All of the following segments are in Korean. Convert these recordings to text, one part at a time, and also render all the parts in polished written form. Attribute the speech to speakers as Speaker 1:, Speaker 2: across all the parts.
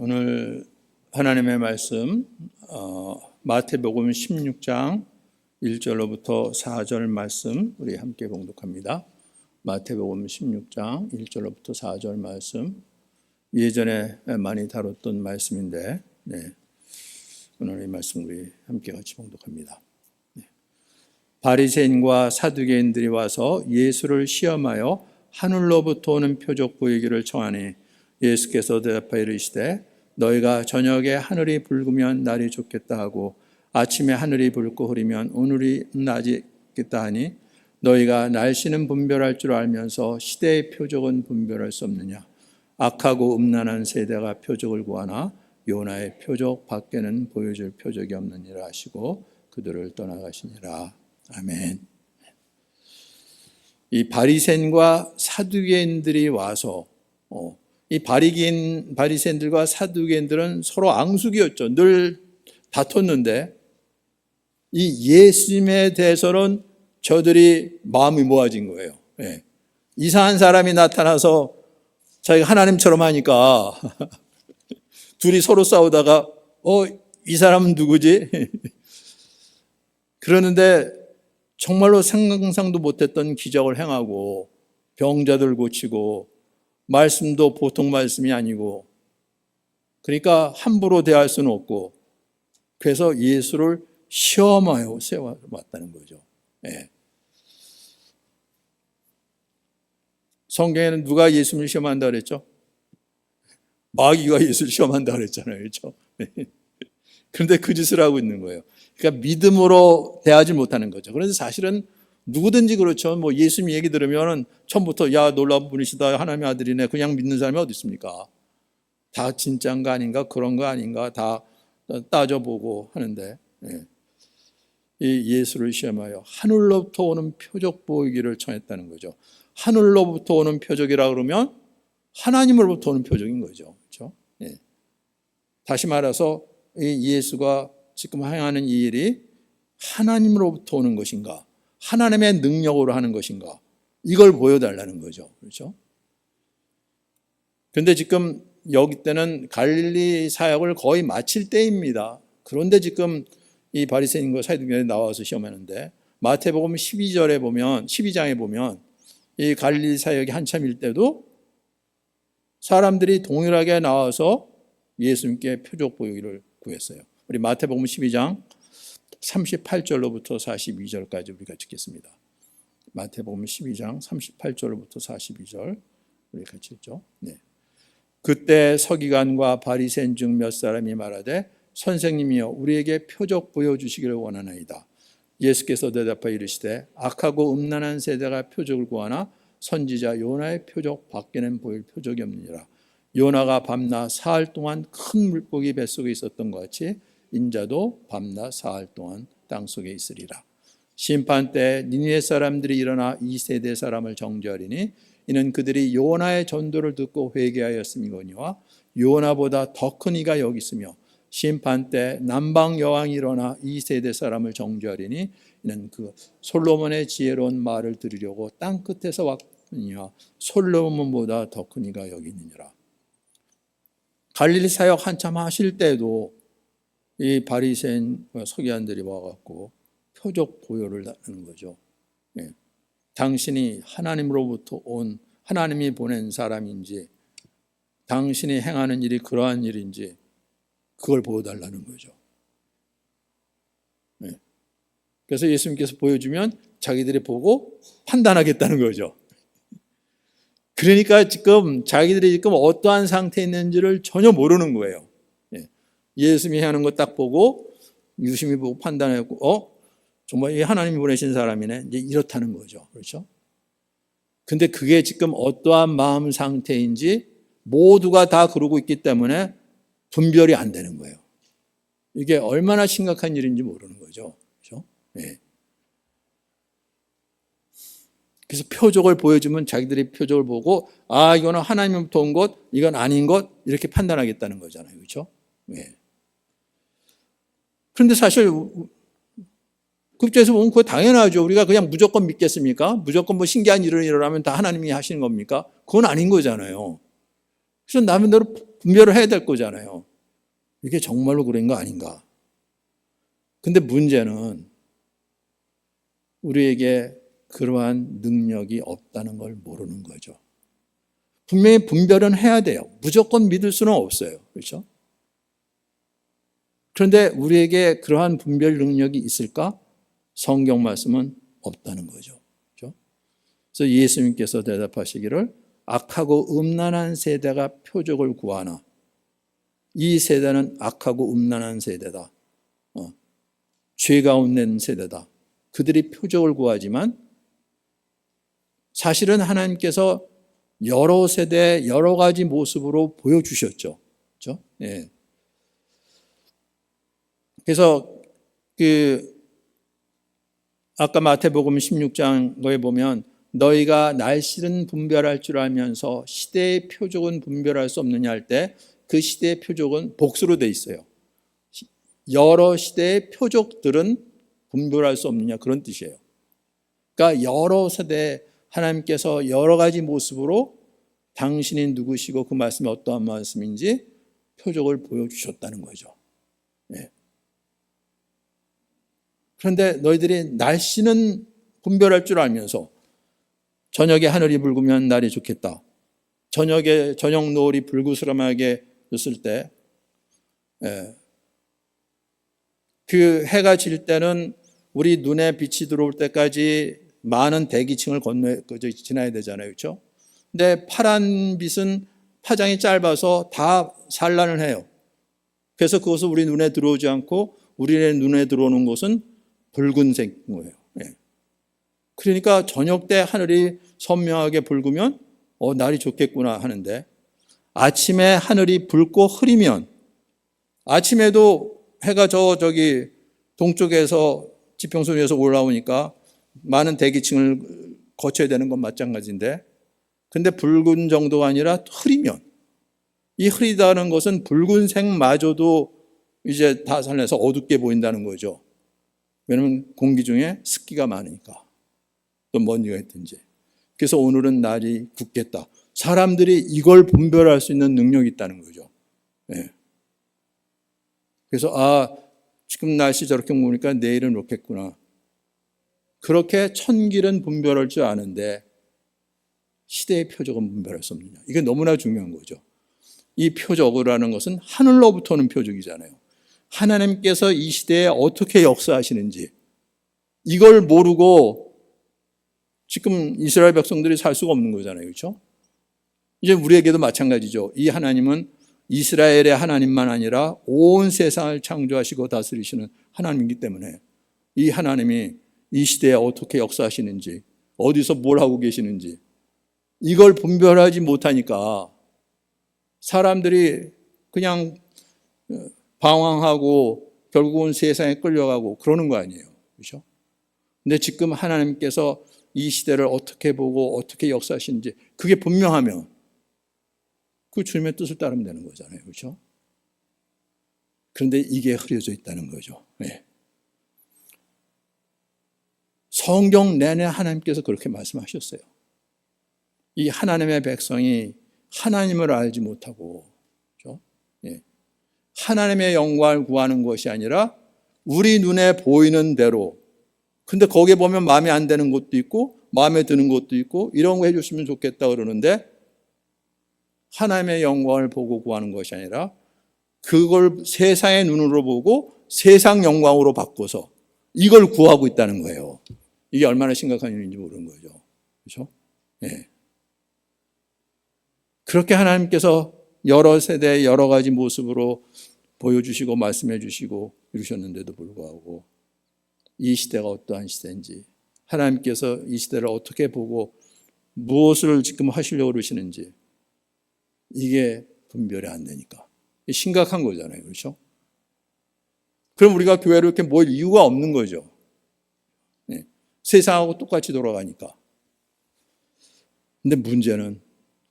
Speaker 1: 오늘 하나님의 말씀 마태복음 16장 1절로부터 4절 말씀 우리 함께 봉독합니다. 마태복음 16장 1절로부터 4절 말씀 예전에 많이 다뤘던 말씀인데 오늘 이 말씀 우리 함께 같이 봉독합니다. 바리새인과 사두개인들이 와서 예수를 시험하여 하늘로부터 오는 표적 보이기를 청하니 예수께서 대답하여 이르시되 너희가 저녁에 하늘이 붉으면 날이 좋겠다 하고 아침에 하늘이 붉고 흐리면 오늘이 나지겠다 하니 너희가 날씨는 분별할 줄 알면서 시대의 표적은 분별할 수 없느냐. 악하고 음란한 세대가 표적을 구하나 요나의 표적 밖에는 보여줄 표적이 없느니라 하시고 그들을 떠나가시니라. 아멘. 이 바리새인과 사두개인들이 와서 이 바리새인들과 사두개인들은 서로 앙숙이었죠. 늘 다퉜는데 이 예수님에 대해서는 저들이 마음이 모아진 거예요. 이상한 사람이 나타나서 자기가 하나님처럼 하니까 둘이 서로 싸우다가 이 사람은 누구지? 그러는데 정말로 상상도 못했던 기적을 행하고 병자들 고치고 말씀도 보통 말씀이 아니고 그러니까 함부로 대할 수는 없고 그래서 예수를 시험하여 세워왔다는 거죠. 성경에는 누가 예수님을 시험한다 그랬죠? 마귀가 예수를 시험한다 그랬잖아요. 그렇죠? 그런데 그 짓을 하고 있는 거예요. 그러니까 믿음으로 대하지 못하는 거죠. 그래서 사실은 누구든지 그렇죠. 예수님 얘기 들으면 처음부터 야 놀라운 분이시다 하나님의 아들이네 그냥 믿는 사람이 어디 있습니까? 다 진짜인가 아닌가 그런 거 아닌가 다 따져보고 하는데 이 예수를 시험하여 하늘로부터 오는 표적 보이기를 청했다는 거죠. 하늘로부터 오는 표적이라 그러면 하나님으로부터 오는 표적인 거죠. 그렇죠? 다시 말해서 이 예수가 지금 행하는 이 일이 하나님으로부터 오는 것인가 하나님의 능력으로 하는 것인가 이걸 보여달라는 거죠. 그렇죠? 그런데 지금 여기 때는 갈릴리 사역을 거의 마칠 때입니다. 그런데 지금 이 바리새인과 사두개인이 나와서 시험하는데 마태복음 12장에 보면 이 갈릴리 사역이 한참일 때도 사람들이 동일하게 나와서 예수님께 표적 보이기를 구했어요. 우리 마태복음 12장 38절로부터 42절까지 우리가 읽겠습니다. 마태복음 12장 38절로부터 42절 우리 같이 읽죠. 그때 서기관과 바리새인 중 몇 사람이 말하되 선생님이여 우리에게 표적 보여주시기를 원하나이다. 예수께서 대답하여 이르시되 악하고 음란한 세대가 표적을 구하나 선지자 요나의 표적 밖에는 보일 표적이 없느니라. 요나가 밤낮 사흘 동안 큰 물고기 뱃속에 있었던 것 같이 인자도 밤낮 사흘 동안 땅속에 있으리라. 심판 때 니느웨 사람들이 일어나 이 세대 사람을 정죄하리니 이는 그들이 요나의 전도를 듣고 회개하였음이거니와 요나보다 더 큰 이가 여기 있으며 심판 때 남방 여왕이 일어나 이 세대 사람을 정죄하리니 이는 그 솔로몬의 지혜로운 말을 들으려고 땅 끝에서 왔느니와 솔로몬보다 더 큰 이가 여기 있느니라. 갈릴리 사역 한참 하실 때도 이 바리새인 서기관들이 와갖고 표적 보여를 하는 거죠. 당신이 하나님으로부터 온 하나님이 보낸 사람인지 당신이 행하는 일이 그러한 일인지 그걸 보여달라는 거죠. 그래서 예수님께서 보여주면 자기들이 보고 판단하겠다는 거죠. 그러니까 지금 자기들이 지금 어떠한 상태에 있는지를 전혀 모르는 거예요. 예수님이 하는 거 딱 보고 유심히 보고 판단하고 정말 이 하나님이 보내신 사람이네 이제 이렇다는 거죠. 그렇죠? 근데 그게 지금 어떠한 마음 상태인지 모두가 다 그러고 있기 때문에 분별이 안 되는 거예요. 이게 얼마나 심각한 일인지 모르는 거죠. 그렇죠? 그래서 표적을 보여주면 자기들이 표적을 보고 이거는 하나님부터 온 것, 이건 아닌 것 이렇게 판단하겠다는 거잖아요. 그렇죠? 그런데 사실 급제에서 보면 그거 당연하죠. 우리가 그냥 무조건 믿겠습니까? 무조건 신기한 일을 일어나면 다 하나님이 하시는 겁니까? 그건 아닌 거잖아요. 그래서 나름대로 분별을 해야 될 거잖아요. 이게 정말로 그런 거 아닌가? 근데 문제는 우리에게 그러한 능력이 없다는 걸 모르는 거죠. 분명히 분별은 해야 돼요. 무조건 믿을 수는 없어요. 그렇죠? 그런데 우리에게 그러한 분별 능력이 있을까? 성경 말씀은 없다는 거죠. 그렇죠? 그래서 예수님께서 대답하시기를 악하고 음란한 세대가 표적을 구하나 이 세대는 악하고 음란한 세대다. 죄 가운데 있는 세대다. 그들이 표적을 구하지만 사실은 하나님께서 여러 세대 여러 가지 모습으로 보여주셨죠. 그렇죠? 예. 그래서 아까 마태복음 16장에 보면 너희가 날씨는 분별할 줄 알면서 시대의 표적은 분별할 수 없느냐 할 때 그 시대의 표적은 복수로 돼 있어요. 여러 시대의 표적들은 분별할 수 없느냐 그런 뜻이에요. 그러니까 여러 세대 하나님께서 여러 가지 모습으로 당신이 누구시고 그 말씀이 어떠한 말씀인지 표적을 보여주셨다는 거죠. 네. 그런데 너희들이 날씨는 분별할 줄 알면서 저녁에 하늘이 붉으면 날이 좋겠다. 저녁에 저녁 노을이 불구스름하게 있을 때 그 해가 질 때는 우리 눈에 빛이 들어올 때까지 많은 대기층을 지나야 되잖아요. 그렇죠? 근데 파란 빛은 파장이 짧아서 다 산란을 해요. 그래서 그것은 우리 눈에 들어오지 않고 우리의 눈에 들어오는 것은 붉은색 거예요. 그러니까 저녁 때 하늘이 선명하게 붉으면 날이 좋겠구나 하는데 아침에 하늘이 붉고 흐리면 아침에도 해가 저기 동쪽에서 지평선 위에서 올라오니까 많은 대기층을 거쳐야 되는 건 마찬가지인데 근데 붉은 정도가 아니라 흐리면 이 흐리다는 것은 붉은색마저도 이제 다 살려서 어둡게 보인다는 거죠. 왜냐하면 공기 중에 습기가 많으니까 또 먼지가 있든지. 그래서 오늘은 날이 굳겠다. 사람들이 이걸 분별할 수 있는 능력이 있다는 거죠. 네. 그래서 지금 날씨 저렇게 보니까 내일은 이렇겠구나. 그렇게 천길은 분별할 줄 아는데 시대의 표적은 분별할 수 없느냐. 이게 너무나 중요한 거죠. 이 표적이라는 것은 하늘로부터 오는 표적이잖아요. 하나님께서 이 시대에 어떻게 역사하시는지 이걸 모르고 지금 이스라엘 백성들이 살 수가 없는 거잖아요. 그렇죠? 이제 우리에게도 마찬가지죠. 이 하나님은 이스라엘의 하나님만 아니라 온 세상을 창조하시고 다스리시는 하나님이기 때문에 이 하나님이 이 시대에 어떻게 역사하시는지 어디서 뭘 하고 계시는지 이걸 분별하지 못하니까 사람들이 그냥 방황하고 결국은 세상에 끌려가고 그러는 거 아니에요. 그렇죠? 근데 지금 하나님께서 이 시대를 어떻게 보고 어떻게 역사하시는지 그게 분명하면 그 주님의 뜻을 따르면 되는 거잖아요. 그렇죠? 그런데 이게 흐려져 있다는 거죠. 네. 성경 내내 하나님께서 그렇게 말씀하셨어요. 이 하나님의 백성이 하나님을 알지 못하고 그렇죠? 네. 하나님의 영광을 구하는 것이 아니라 우리 눈에 보이는 대로 근데 거기에 보면 마음에 안 드는 것도 있고 마음에 드는 것도 있고 이런 거 해줬으면 좋겠다 그러는데 하나님의 영광을 보고 구하는 것이 아니라 그걸 세상의 눈으로 보고 세상 영광으로 바꿔서 이걸 구하고 있다는 거예요. 이게 얼마나 심각한 일인지 모르는 거죠. 그렇죠? 네. 그렇게 하나님께서 여러 세대 여러 가지 모습으로 보여주시고 말씀해 주시고 이러셨는데도 불구하고 이 시대가 어떠한 시대인지 하나님께서 이 시대를 어떻게 보고 무엇을 지금 하시려고 그러시는지 이게 분별이 안 되니까 심각한 거잖아요. 그렇죠? 그럼 우리가 교회를 이렇게 모일 이유가 없는 거죠. 네. 세상하고 똑같이 돌아가니까. 근데 문제는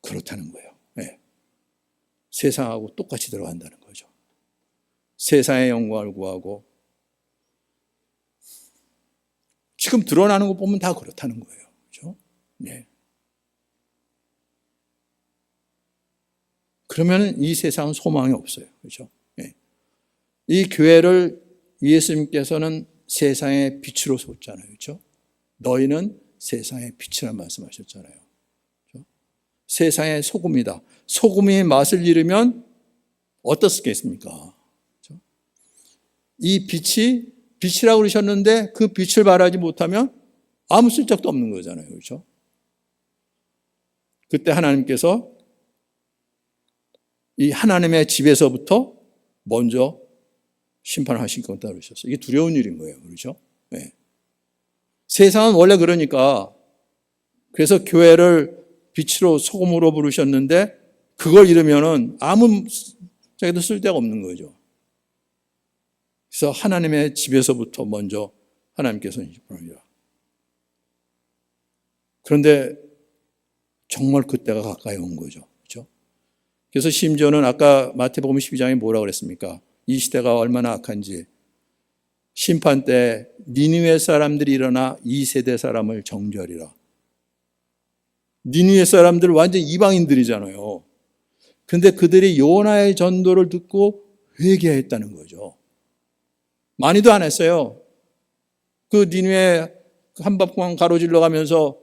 Speaker 1: 그렇다는 거예요. 네. 세상하고 똑같이 들어간다는 거죠. 세상의 영광을 구하고 지금 드러나는 거 보면 다 그렇다는 거예요. 그렇죠? 네. 그러면 이 세상은 소망이 없어요. 그렇죠? 예. 이 교회를 예수님께서는 세상의 빛으로 세웠잖아요. 그렇죠? 너희는 세상의 빛이라는 말씀하셨잖아요. 그렇죠? 세상의 소금이다. 소금이 맛을 잃으면 어떻겠습니까? 그렇죠? 이 빛이 빛이라고 그러셨는데 그 빛을 발하지 못하면 아무 쓸데도 없는 거잖아요. 그렇죠? 그때 하나님께서 이 하나님의 집에서부터 먼저 심판하실 거다 그러셨어요. 이게 두려운 일인 거예요. 그렇죠? 네. 세상은 원래 그러니까 그래서 교회를 빛으로 소금으로 부르셨는데 그걸 잃으면은 아무 자기도 쓸데가 없는 거죠. 그래서 하나님의 집에서부터 먼저 하나님께서 심판하리라. 그런데 정말 그때가 가까이 온 거죠. 그렇죠? 그래서 심지어는 아까 마태복음 12장에 뭐라고 그랬습니까? 이 시대가 얼마나 악한지 심판 때 니느웨 사람들이 일어나 이 세대 사람을 정죄하리라. 니느웨 사람들 완전 이방인들이잖아요. 그런데 그들이 요나의 전도를 듣고 회개했다는 거죠. 많이도 안 했어요. 그 니느웨 한밤중을 가로질러 가면서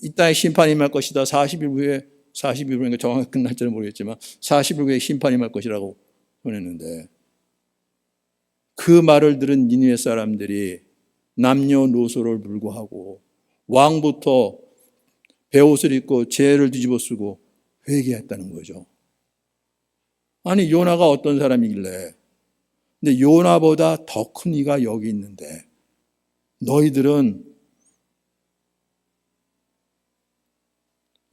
Speaker 1: 이 땅에 심판이 임할 것이다. 40일 후에 40일 후에 정확히 끝날지는 모르겠지만 40일 후에 심판이 임할 것이라고 보냈는데 그 말을 들은 니느웨 사람들이 남녀노소를 불구하고 왕부터 베옷을 입고 죄를 뒤집어 쓰고 회개했다는 거죠. 아니 요나가 어떤 사람이길래 근데 요나보다 더 큰 이가 여기 있는데 너희들은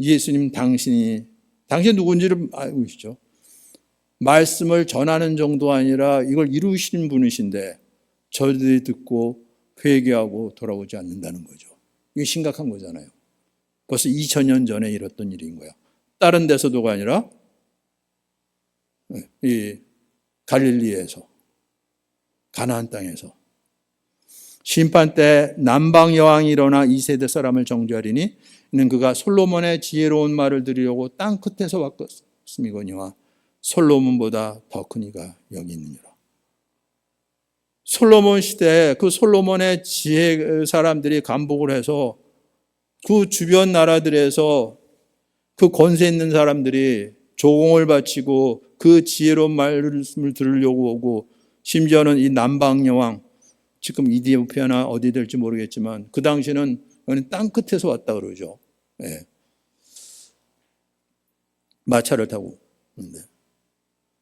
Speaker 1: 예수님 당신 누군지를 알고 계시죠? 말씀을 전하는 정도 아니라 이걸 이루시는 분이신데 저들이 듣고 회개하고 돌아오지 않는다는 거죠. 이게 심각한 거잖아요. 벌써 2000년 전에 일었던 일인 거야. 다른 데서도가 아니라 이 갈릴리에서 가나안 땅에서 심판 때 남방 여왕이 일어나 이 세대 사람을 정죄하리니 이는 그가 솔로몬의 지혜로운 말을 들으려고 땅 끝에서 왔음이거니와 솔로몬보다 더 큰 이가 여기 있느니라. 솔로몬 시대에 그 솔로몬의 지혜 사람들이 감복을 해서 그 주변 나라들에서 그 권세 있는 사람들이 조공을 바치고 그 지혜로운 말씀을 들으려고 오고 심지어는 이 남방 여왕 지금 이디오피아나 어디 될지 모르겠지만 그 당시는 땅 끝에서 왔다 그러죠. 네. 마차를 타고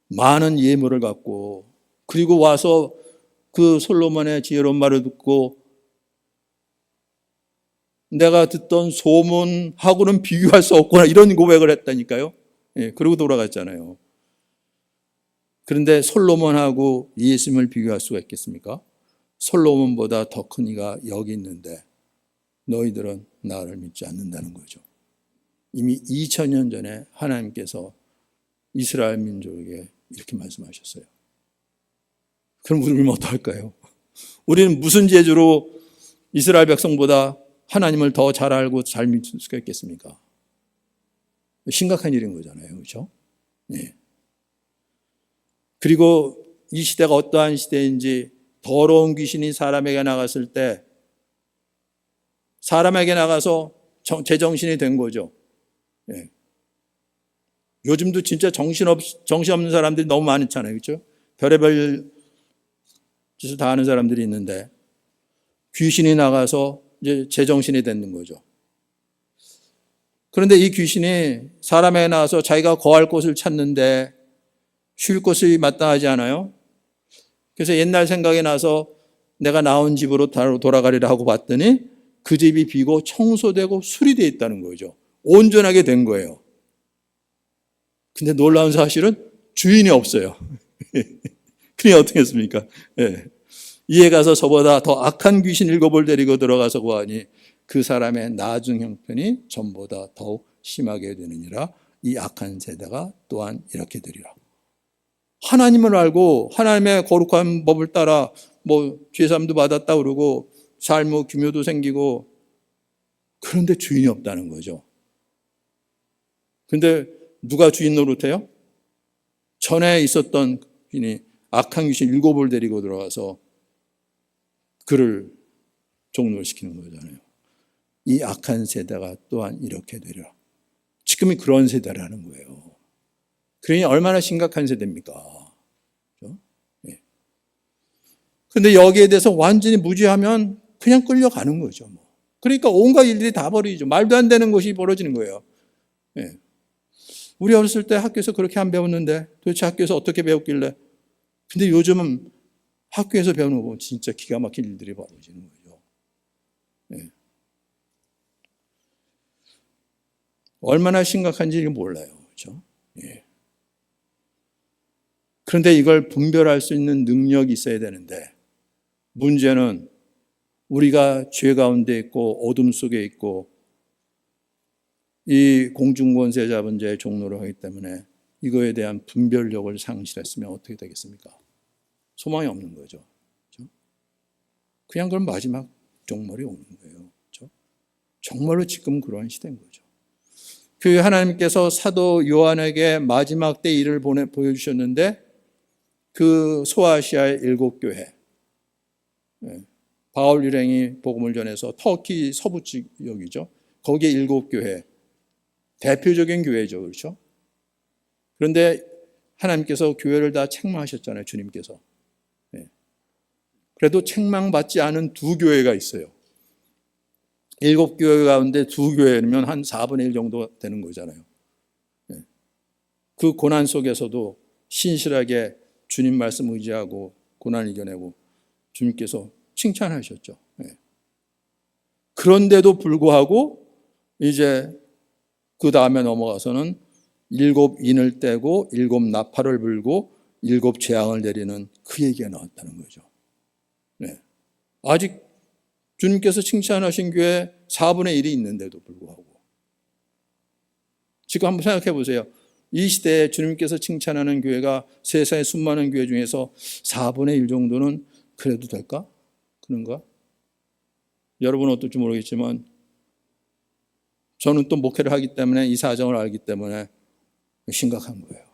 Speaker 1: 많은 예물을 갖고 그리고 와서 그 솔로몬의 지혜로운 말을 듣고 내가 듣던 소문하고는 비교할 수 없구나 이런 고백을 했다니까요. 예, 그러고 돌아갔잖아요. 그런데 솔로몬하고 예수님을 비교할 수가 있겠습니까? 솔로몬보다 더 큰 이가 여기 있는데 너희들은 나를 믿지 않는다는 거죠. 이미 2000년 전에 하나님께서 이스라엘 민족에게 이렇게 말씀하셨어요. 그럼 우리는 어떡할까요? 우리는 무슨 재주로 이스라엘 백성보다 하나님을 더 잘 알고 잘 믿을 수가 있겠습니까? 심각한 일인 거잖아요. 그렇죠? 네. 그리고 이 시대가 어떠한 시대인지 더러운 귀신이 사람에게 나갔을 때 사람에게 나가서 제정신이 된 거죠. 네. 요즘도 진짜 정신없는 사람들이 너무 많잖아요. 그렇죠? 별의별 짓을 다 하는 사람들이 있는데 귀신이 나가서 이제 제정신이 되는 거죠. 그런데 이 귀신이 사람에게 나와서 자기가 거할 곳을 찾는데 쉴 곳이 마땅하지 않아요. 그래서 옛날 생각이 나서 내가 나온 집으로 돌아가리라 하고 봤더니 그 집이 비고 청소되고 수리되어 있다는 거죠. 온전하게 된 거예요. 근데 놀라운 사실은 주인이 없어요. 그러니 어떻게 했습니까? 예. 이에 가서 저보다 더 악한 귀신 7을 데리고 들어가서 구하니 그 사람의 나중 형편이 전보다 더욱 심하게 되느니라. 이 악한 세대가 또한 이렇게 되리라. 하나님을 알고 하나님의 거룩한 법을 따라 뭐 죄사함도 받았다 그러고 삶의 규묘도 생기고 그런데 주인이 없다는 거죠. 근데 누가 주인 노릇해요? 전에 있었던 귀신이 악한 귀신 7을 데리고 들어가서 그를 종노시키는 거잖아요. 이 악한 세대가 또한 이렇게 되리라. 지금이 그런 세대라는 거예요. 그러니 얼마나 심각한 세대입니까? 그렇죠? 예. 그런데 여기에 대해서 완전히 무지하면 그냥 끌려가는 거죠. 그러니까 온갖 일들이 다 벌어지죠. 말도 안 되는 것이 벌어지는 거예요. 예. 우리 어렸을 때 학교에서 그렇게 안 배웠는데 도대체 학교에서 어떻게 배웠길래. 근데 요즘은 학교에서 배우는 거 진짜 기가 막힌 일들이 벌어지는 거죠. 예. 얼마나 심각한지 몰라요. 그렇죠? 예. 그런데 이걸 분별할 수 있는 능력이 있어야 되는데 문제는 우리가 죄 가운데 있고 어둠 속에 있고 이 공중권세 잡은 자의 종노를 하기 때문에 이거에 대한 분별력을 상실했으면 어떻게 되겠습니까? 소망이 없는 거죠. 그렇죠? 그냥 그럼 마지막 종말이 오는 거예요. 그렇죠? 정말로 지금 그러한 시대인 거죠. 그 하나님께서 사도 요한에게 마지막 때 일을 보여주셨는데 그 소아시아의 7교회, 바울 일행이 복음을 전해서 터키 서부 지역이죠. 거기에 7교회, 대표적인 교회죠. 그렇죠? 그런데 하나님께서 교회를 다 책망하셨잖아요. 주님께서. 그래도 책망받지 않은 2교회가 있어요. 7교회 가운데 2교회면 한 4분의 1 정도 되는 거잖아요. 그 고난 속에서도 신실하게 주님 말씀 의지하고 고난을 이겨내고 주님께서 칭찬하셨죠. 그런데도 불구하고 이제 그 다음에 넘어가서는 7인을 떼고 7 나팔을 불고 7 재앙을 내리는 그 얘기가 나왔다는 거죠. 아직 주님께서 칭찬하신 교회 4분의 1이 있는데도 불구하고 지금 한번 생각해 보세요. 이 시대에 주님께서 칭찬하는 교회가 세상의 수많은 교회 중에서 4분의 1 정도는 그래도 될까? 그런가? 여러분은 어떨지 모르겠지만 저는 또 목회를 하기 때문에 이 사정을 알기 때문에 심각한 거예요.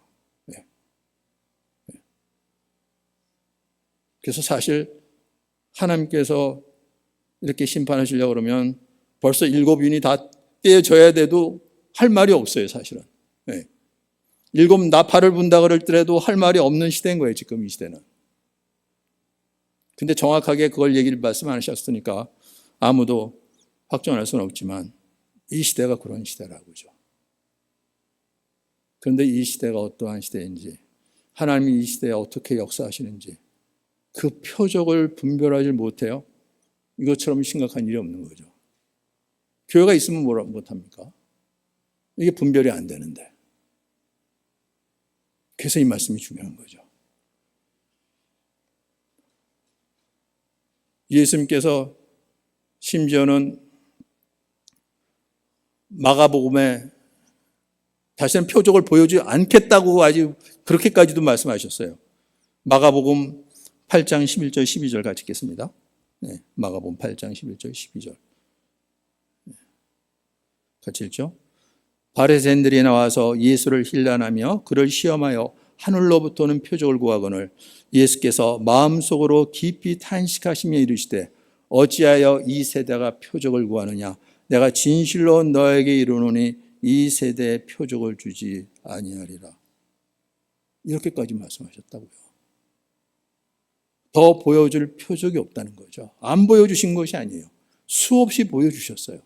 Speaker 1: 그래서 사실 하나님께서 이렇게 심판하시려고 그러면 벌써 7인이 다 떼어져야 돼도 할 말이 없어요, 사실은. 7 나팔을 분다 그럴때라도 할 말이 없는 시대인 거예요, 지금 이 시대는. 근데 정확하게 그걸 얘기를 말씀 안 하셨으니까 아무도 확정할 수는 없지만 이 시대가 그런 시대라고죠. 그런데 이 시대가 어떠한 시대인지, 하나님이 이 시대에 어떻게 역사하시는지 그 표적을 분별하지 못해요. 이것처럼 심각한 일이 없는 거죠. 교회가 있으면 뭘 못합니까? 이게 분별이 안 되는데. 그래서 이 말씀이 중요한 거죠. 예수님께서 심지어는 마가복음에 다시는 표적을 보여주지 않겠다고 아주 그렇게까지도 말씀하셨어요. 마가복음 8장 11절 12절 같이 읽겠습니다. 마가복음 8장 11절 12절 같이 읽죠. 바리새인들이 나와서 예수를 힐난하며 그를 시험하여 하늘로부터는 표적을 구하거늘 예수께서 마음속으로 깊이 탄식하시며 이르시되 어찌하여 이 세대가 표적을 구하느냐 내가 진실로 너에게 이르노니 이 세대에 표적을 주지 아니하리라. 이렇게까지 말씀하셨다고요. 더 보여줄 표적이 없다는 거죠. 안 보여주신 것이 아니에요. 수없이 보여주셨어요.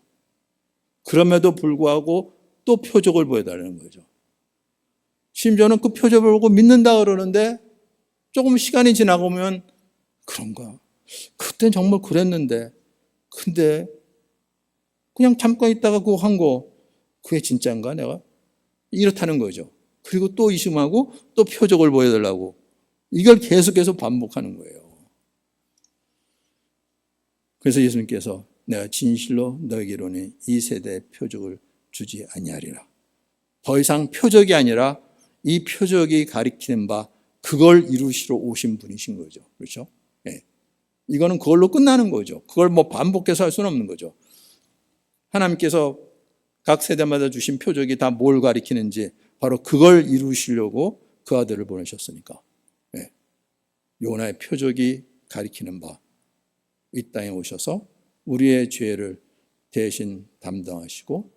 Speaker 1: 그럼에도 불구하고 또 표적을 보여달라는 거죠. 심지어는 그 표적을 보고 믿는다 그러는데 조금 시간이 지나고 보면 그런가? 그땐 정말 그랬는데 근데 그냥 잠깐 있다가 그거 한 거 그게 진짜인가 내가? 이렇다는 거죠. 그리고 또 의심하고 또 표적을 보여달라고 이걸 계속해서 반복하는 거예요. 그래서 예수님께서 내가 진실로 너에게 이르노니 이 세대에 표적을 주지 아니하리라. 더 이상 표적이 아니라 이 표적이 가리키는 바 그걸 이루시러 오신 분이신 거죠. 그렇죠? 네. 이거는 그걸로 끝나는 거죠. 그걸 뭐 반복해서 할 수는 없는 거죠. 하나님께서 각 세대마다 주신 표적이 다 뭘 가리키는지 바로 그걸 이루시려고 그 아들을 보내셨으니까. 예. 요나의 표적이 가리키는 바, 이 땅에 오셔서 우리의 죄를 대신 담당하시고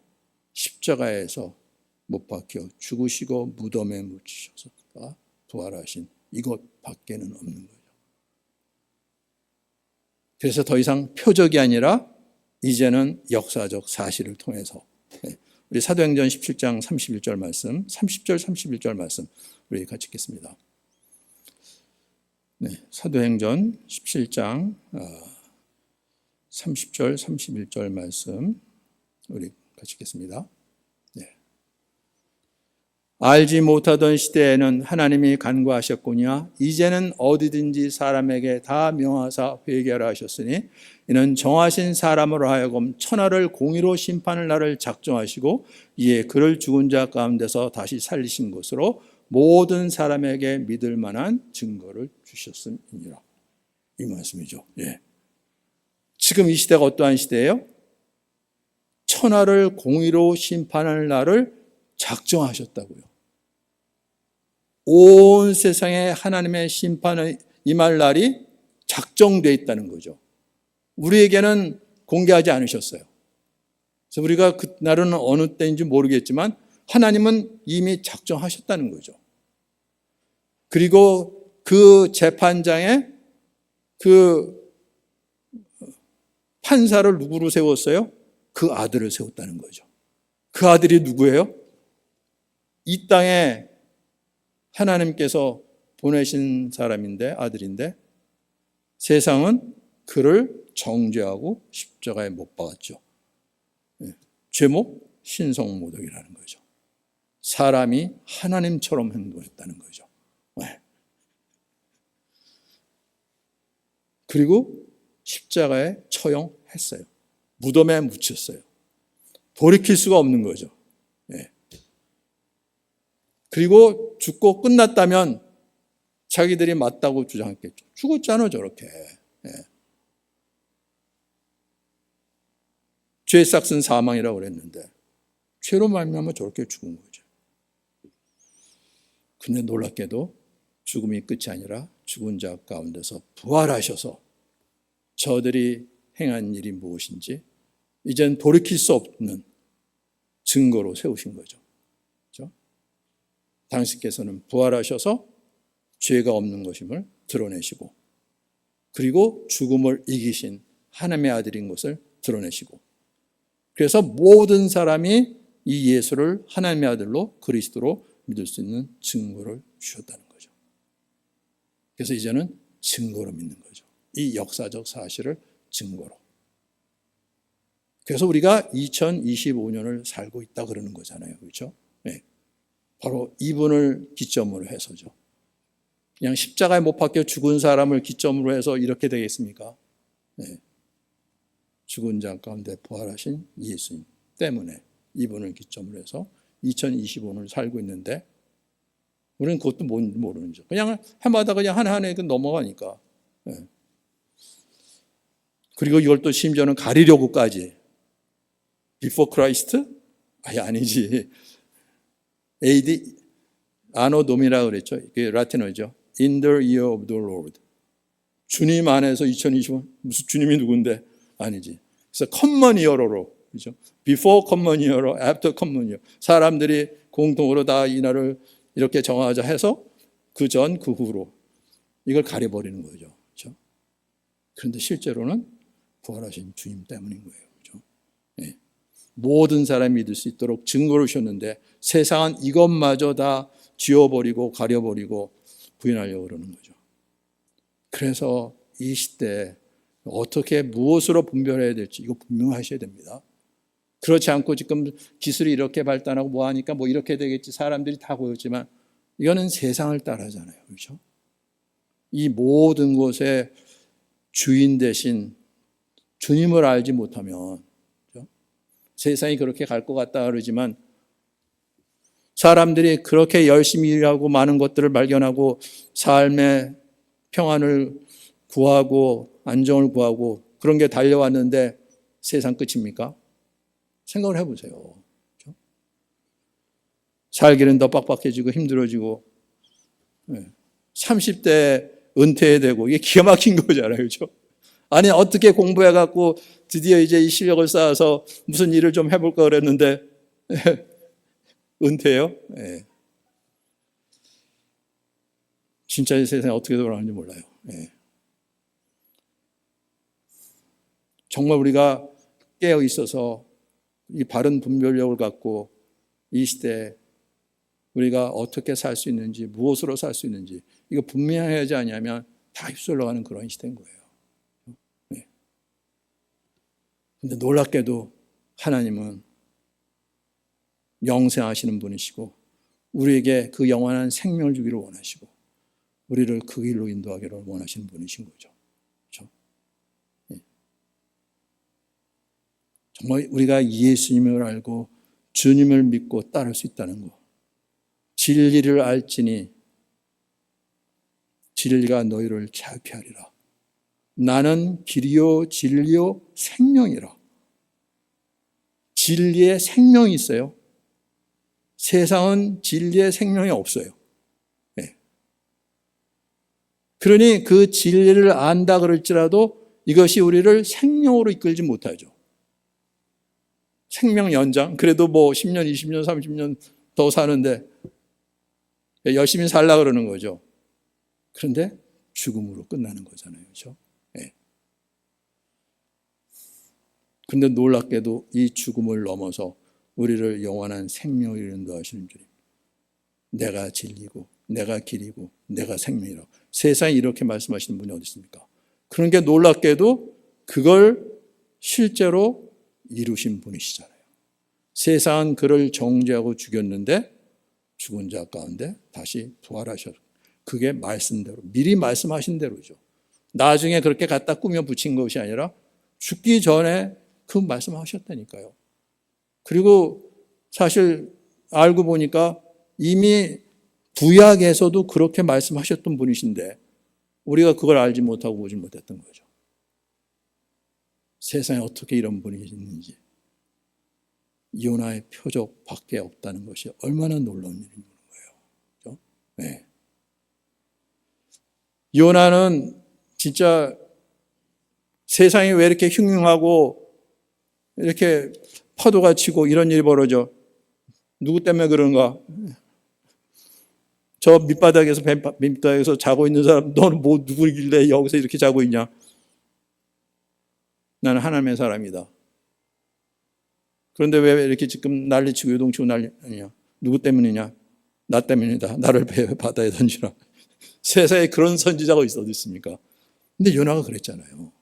Speaker 1: 십자가에서 못 박혀 죽으시고 무덤에 묻히셔서 부활하신 이것밖에는 없는 거죠. 그래서 더 이상 표적이 아니라 이제는 역사적 사실을 통해서 우리 사도행전 17장 31절 말씀, 30절 31절 말씀 우리 같이 읽겠습니다. 네, 사도행전 17장 30절 31절 말씀 우리 같이 읽겠습니다. 네. 알지 못하던 시대에는 하나님이 간구하셨거니와 이제는 어디든지 사람에게 다 명하사 회개하라 하셨으니 이는 정하신 사람으로 하여금 천하를 공의로 심판할 날을 작정하시고 이에 그를 죽은 자 가운데서 다시 살리신 것으로 모든 사람에게 믿을 만한 증거를 주셨음이니라. 이 말씀이죠. 예. 지금 이 시대가 어떠한 시대예요? 천하를 공의로 심판할 날을 작정하셨다고요. 온 세상에 하나님의 심판을 임할 날이 작정되어 있다는 거죠. 우리에게는 공개하지 않으셨어요. 그래서 우리가 그 날은 어느 때인지 모르겠지만 하나님은 이미 작정하셨다는 거죠. 그리고 그 재판장에 그 판사를 누구로 세웠어요? 그 아들을 세웠다는 거죠. 그 아들이 누구예요? 이 땅에 하나님께서 보내신 사람인데, 아들인데 세상은 그를 정죄하고 십자가에 못 박았죠. 죄목 신성모독이라는 거죠. 사람이 하나님처럼 행동했다는 거죠. 그리고 십자가에 처형했어요. 무덤에 묻혔어요. 돌이킬 수가 없는 거죠. 그리고 죽고 끝났다면 자기들이 맞다고 주장했겠죠. 죽었잖아 저렇게. 죄 삭은 사망이라고 그랬는데 죄로 말미암아 저렇게 죽은 거죠. 근데 놀랍게도 죽음이 끝이 아니라 죽은 자 가운데서 부활하셔서 저들이 행한 일이 무엇인지 이젠 돌이킬 수 없는 증거로 세우신 거죠. 그렇죠? 당신께서는 부활하셔서 죄가 없는 것임을 드러내시고 그리고 죽음을 이기신 하나님의 아들인 것을 드러내시고 그래서 모든 사람이 이 예수를 하나님의 아들로 그리스도로 믿을 수 있는 증거를 주셨다는 거죠. 그래서 이제는 증거로 믿는 거죠. 이 역사적 사실을 증거로. 그래서 우리가 2025년을 살고 있다 그러는 거잖아요. 그렇죠? 네. 바로 이분을 기점으로 해서죠. 그냥 십자가에 못 박혀 죽은 사람을 기점으로 해서 이렇게 되겠습니까? 네. 죽은 자 가운데 부활하신 예수님 때문에 이분을 기점으로 해서 2025년을 살고 있는데 우리는 그것도 뭔지 모르는 죠. 그냥 해마다 그냥 하나하나 넘어가니까. 네. 그리고 이걸 또 심지어는 가리려고까지 Before Christ? 아니지. AD 아노 도미라 그랬죠. 그게 라틴어죠. In the year of the Lord. 주님 안에서 2025 무슨 주님이 누군데? 아니지. 그래서 common year로 그죠? Before common year, after common year. 사람들이 공통으로 다 이 날을 이렇게 정하자 해서 그 전, 그 후로 이걸 가려버리는 거죠. 그렇죠? 그런데 실제로는 부활하신 주님 때문인 거예요. 그렇죠? 네. 모든 사람이 믿을 수 있도록 증거를 주셨는데 세상은 이것마저 다 지워버리고 가려버리고 부인하려고 그러는 거죠. 그래서 이 시대에 어떻게 무엇으로 분별해야 될지 이거 분명하셔야 됩니다. 그렇지 않고 지금 기술이 이렇게 발달하고 뭐 하니까 뭐 이렇게 되겠지 사람들이 다 보였지만 이거는 세상을 따라하잖아요. 그렇죠? 이 모든 것의 주인 대신 주님을 알지 못하면 그렇죠? 세상이 그렇게 갈 것 같다 그러지만 사람들이 그렇게 열심히 일하고 많은 것들을 발견하고 삶의 평안을 구하고 안정을 구하고 그런 게 달려왔는데 세상 끝입니까? 생각을 해보세요. 그렇죠? 살기는 더 빡빡해지고 힘들어지고 30대 은퇴해야 되고, 이게 기가 막힌 거잖아요. 그렇죠? 아니, 어떻게 공부해갖고 드디어 이제 이 실력을 쌓아서 무슨 일을 좀 해볼까 그랬는데, 은퇴요? 예. 진짜 이 세상이 어떻게 돌아가는지 몰라요. 예. 정말 우리가 깨어 있어서 이 바른 분별력을 갖고 이 시대에 우리가 어떻게 살 수 있는지, 무엇으로 살 수 있는지, 이거 분명하지 않냐면 다 휩쓸려가는 그런 시대인 거예요. 네. 근데 놀랍게도 하나님은 영생하시는 분이시고, 우리에게 그 영원한 생명을 주기를 원하시고, 우리를 그 길로 인도하기를 원하시는 분이신 거죠. 그렇죠? 네. 정말 우리가 예수님을 알고 주님을 믿고 따를 수 있다는 것. 진리를 알지니 진리가 너희를 자유케 하리라. 나는 길이요 진리요 생명이라. 진리의 생명이 있어요. 세상은 진리의 생명이 없어요. 네. 그러니 그 진리를 안다 그럴지라도 이것이 우리를 생명으로 이끌지 못하죠. 생명 연장, 그래도 뭐 10년, 20년, 30년 더 사는데 열심히 살라 그러는 거죠. 그런데 죽음으로 끝나는 거잖아요. 그렇죠? 네. 그런데 놀랍게도 이 죽음을 넘어서 우리를 영원한 생명을 인도하시는 주님. 내가 진리고 내가 길이고 내가 생명이라고. 세상에 이렇게 말씀하시는 분이 어디 있습니까? 그런 게 놀랍게도 그걸 실제로 이루신 분이시잖아요. 세상은 그를 정죄하고 죽였는데 죽은 자 가운데 다시 부활하셔서, 그게 말씀대로, 미리 말씀하신 대로죠. 나중에 그렇게 갖다 꾸며 붙인 것이 아니라 죽기 전에 그 말씀하셨다니까요. 그리고 사실 알고 보니까 이미 구약에서도 그렇게 말씀하셨던 분이신데 우리가 그걸 알지 못하고 보지 못했던 거죠. 세상에 어떻게 이런 분이 있는지, 요나의 표적밖에 없다는 것이 얼마나 놀라운 일인 거예요. 그렇죠? 네. 요나는 진짜 세상이 왜 이렇게 흉흉하고 이렇게 파도가 치고 이런 일이 벌어져? 누구 때문에 그런가? 저 밑바닥에서, 밑바닥에서 자고 있는 사람, 너는 뭐 누구길래 여기서 이렇게 자고 있냐? 나는 하나님의 사람이다. 그런데 왜 이렇게 지금 난리치고 요동치고 난리냐? 누구 때문이냐? 나 때문이다. 나를 바다에 던지라. 세상에 그런 선지자가 어디 있습니까? 근데 요나가 그랬잖아요.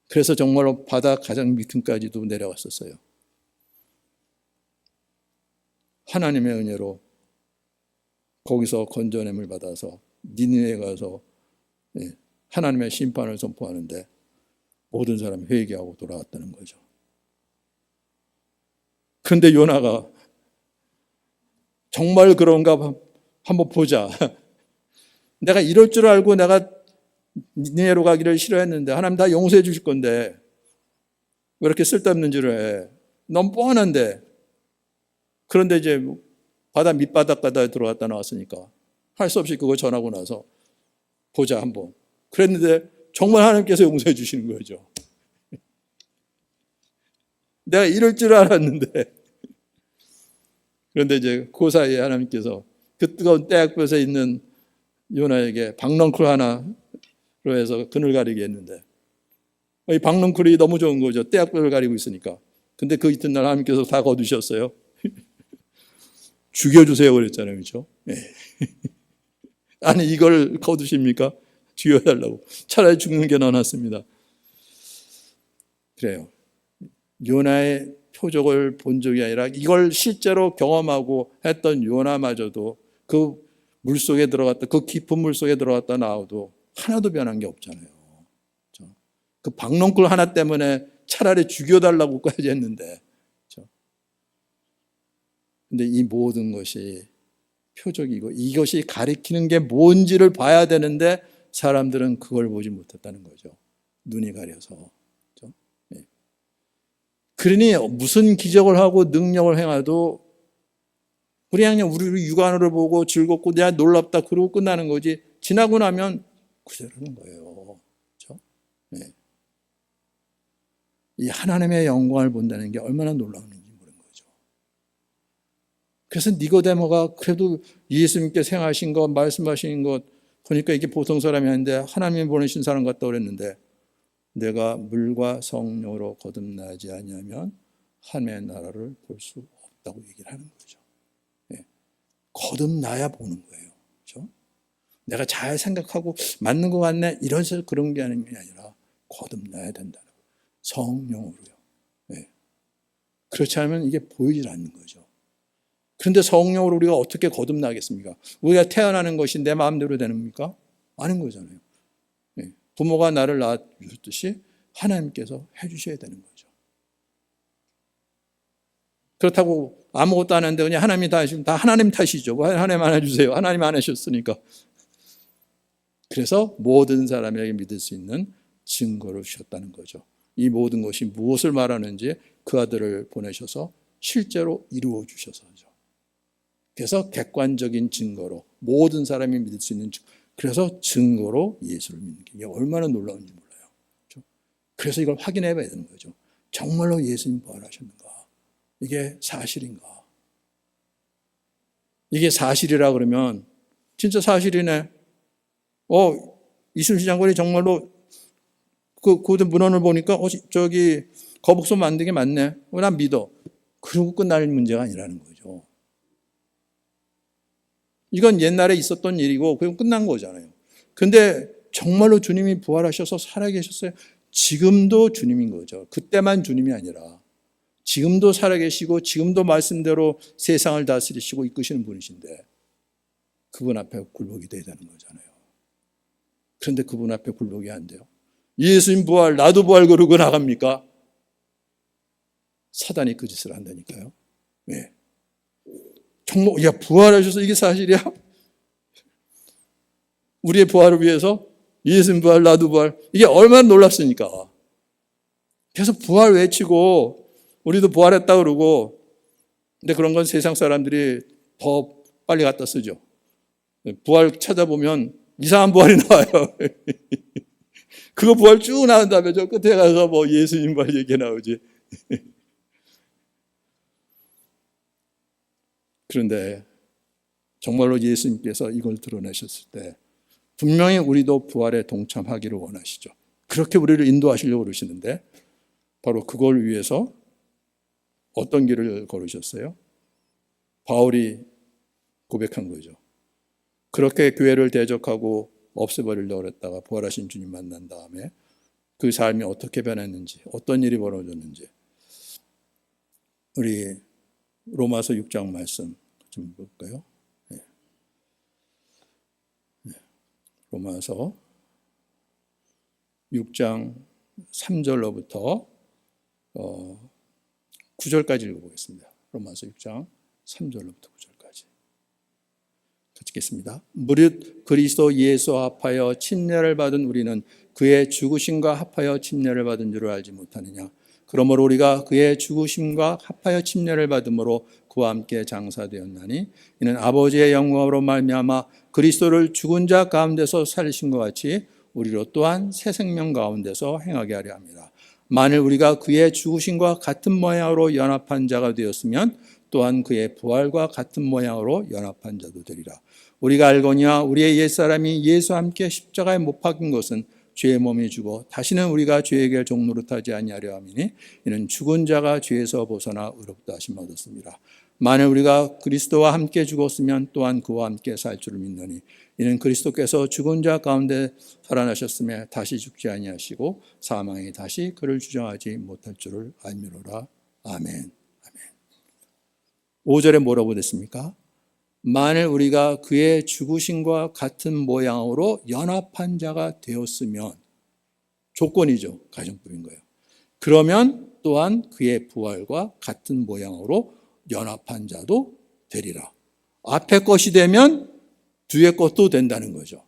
Speaker 1: 그래서 정말로 바다 가장 밑층까지도 내려갔었어요. 하나님의 은혜로 거기서 건져냄을 받아서 니느웨에 가서 하나님의 심판을 선포하는데 모든 사람이 회개하고 돌아왔다는 거죠. 그런데 요나가 정말 그런가 한번 보자. 내가 이럴 줄 알고 내가 니느웨로 가기를 싫어했는데 하나님 다 용서해 주실 건데 왜 이렇게 쓸데없는 짓을 해? 너무 뻔한데. 그런데 이제 바다 밑바닥까지 들어갔다 나왔으니까 할 수 없이 그거 전하고 나서 보자 한번. 그랬는데 정말 하나님께서 용서해 주시는 거죠. 내가 이럴 줄 알았는데. 그런데 이제 그 사이에 하나님께서 그 뜨거운 떼약볕에 있는 요나에게 박넝쿨 하나로 해서 그늘 가리게 했는데, 이 박넝쿨이 너무 좋은 거죠. 떼약볕을 가리고 있으니까. 근데 그 이튿날 하나님께서 다 거두셨어요. 죽여주세요 그랬잖아요. 그렇죠? 네. 아니 이걸 거두십니까? 죽여달라고. 차라리 죽는 게 더 낫습니다. 그래요. 요나의 표적을 본 적이 아니라 이걸 실제로 경험하고 했던 요나마저도 그 물속에 들어갔다, 그 깊은 물속에 들어갔다 나와도 하나도 변한 게 없잖아요. 그 박넝쿨 하나 때문에 차라리 죽여달라고까지 했는데. 근데 이 모든 것이 표적이고 이것이 가리키는 게 뭔지를 봐야 되는데 사람들은 그걸 보지 못했다는 거죠. 눈이 가려서. 그렇죠? 네. 그러니 무슨 기적을 하고 능력을 행해도 그냥 우리 육안으로 보고 즐겁고 내가 놀랍다 그러고 끝나는 거지, 지나고 나면 그대로는 거예요. 그렇죠? 네. 이 하나님의 영광을 본다는 게 얼마나 놀라운지 모르는 거죠. 그래서 니고데모가 그래도 예수님께 생하신 것, 말씀하신 것 보니까 이게 보통 사람이 아닌데 하나님이 보내신 사람 같다고 그랬는데, 내가 물과 성령으로 거듭나지 않으면 하나님의 나라를 볼 수 없다고 얘기를 하는 거죠. 네. 거듭나야 보는 거예요. 그렇죠? 내가 잘 생각하고 맞는 것 같네 이래서 그런 게 아니라 거듭나야 된다는 거예요. 성령으로요. 네. 그렇지 않으면 이게 보이질 않는 거죠. 그런데 성령으로 우리가 어떻게 거듭나겠습니까? 우리가 태어나는 것이 내 마음대로 되는 겁니까? 아닌 거잖아요. 네. 부모가 나를 낳아주셨듯이 하나님께서 해주셔야 되는 거죠. 그렇다고 아무것도 안 하는데 그냥 하나님이 다 하시면 다 하나님 탓이죠. 하나님 안 해주세요. 하나님 안 하셨으니까. 그래서 모든 사람에게 믿을 수 있는 증거를 주셨다는 거죠. 이 모든 것이 무엇을 말하는지 그 아들을 보내셔서 실제로 이루어 주셔서죠. 그래서 객관적인 증거로 모든 사람이 믿을 수 있는 증거. 그래서 증거로 예수를 믿는 게 얼마나 놀라운지 몰라요. 그렇죠? 그래서 이걸 확인해 봐야 되는 거죠. 정말로 예수님 부활하셨는가? 이게 사실인가? 이게 사실이라 그러면 진짜 사실이네. 이순신 장군이 정말로 그 문헌을 보니까 저기 거북선 만든 게 맞네. 난 믿어. 그러고 끝날 문제가 아니라는 거죠. 이건 옛날에 있었던 일이고 그럼 끝난 거잖아요. 근데 정말로 주님이 부활하셔서 살아계셨어요. 지금도 주님인 거죠. 그때만 주님이 아니라 지금도 살아계시고 지금도 말씀대로 세상을 다스리시고 이끄시는 분이신데 그분 앞에 굴복이 돼야 되는 거잖아요. 그런데 그분 앞에 굴복이 안 돼요. 예수님 부활, 나도 부활 그러고 나갑니까? 사단이 그 짓을 한다니까요. 왜? 정말 부활하셔서 이게 사실이야? 우리의 부활을 위해서 예수님 부활, 나도 부활, 이게 얼마나 놀랍습니까? 계속 부활 외치고 우리도 부활했다 그러고, 근데 그런 건 세상 사람들이 더 빨리 갖다 쓰죠. 부활 찾아보면 이상한 부활이 나와요. 그거 부활 쭉 나온 다음에 저 끝에 가서 뭐 예수님 부활 얘기 나오지. 그런데 정말로 예수님께서 이걸 드러내셨을 때 분명히 우리도 부활에 동참하기를 원하시죠. 그렇게 우리를 인도하시려고 그러시는데 바로 그걸 위해서 어떤 길을 걸으셨어요? 바울이 고백한 거죠. 그렇게 교회를 대적하고 없애버리려고 했다가 부활하신 주님 만난 다음에 그 삶이 어떻게 변했는지, 어떤 일이 벌어졌는지 우리 로마서 6장 말씀 좀 볼까요? 네. 로마서 6장 3절로부터 9절까지 읽어보겠습니다. 로마서 6장 3절로부터 9절까지. 읽겠습니다. 무릇 그리스도 예수와 합하여 침례를 받은 우리는 그의 죽으심과 합하여 침례를 받은 줄을 알지 못하느냐. 그러므로 우리가 그의 죽으심과 합하여 침례를 받음으로 그와 함께 장사되었나니 이는 아버지의 영광으로 말미암아 그리스도를 죽은 자 가운데서 살리신 것 같이 우리로 또한 새 생명 가운데서 행하게 하려 합니다. 만일 우리가 그의 죽으심과 같은 모양으로 연합한 자가 되었으면 또한 그의 부활과 같은 모양으로 연합한 자도 되리라. 우리가 알거니와 우리의 옛사람이 예수와 함께 십자가에 못 박힌 것은 죄의 몸이 죽어 다시는 우리가 죄에게 종노릇하지 아니하려 함이니 이는 죽은 자가 죄에서 벗어나 의롭다 하심을 얻었습니다. 만일 우리가 그리스도와 함께 죽었으면 또한 그와 함께 살 줄을 믿노니 이는 그리스도께서 죽은 자 가운데 살아나셨음에 다시 죽지 아니하시고 사망이 다시 그를 주장하지 못할 줄을 알미로라. 아멘. 아멘. 5절에 뭐라고 됐습니까? 만일 우리가 그의 죽으심과 같은 모양으로 연합한 자가 되었으면, 조건이죠. 가정법인 거예요. 그러면 또한 그의 부활과 같은 모양으로 연합한 자도 되리라. 앞에 것이 되면 뒤에 것도 된다는 거죠.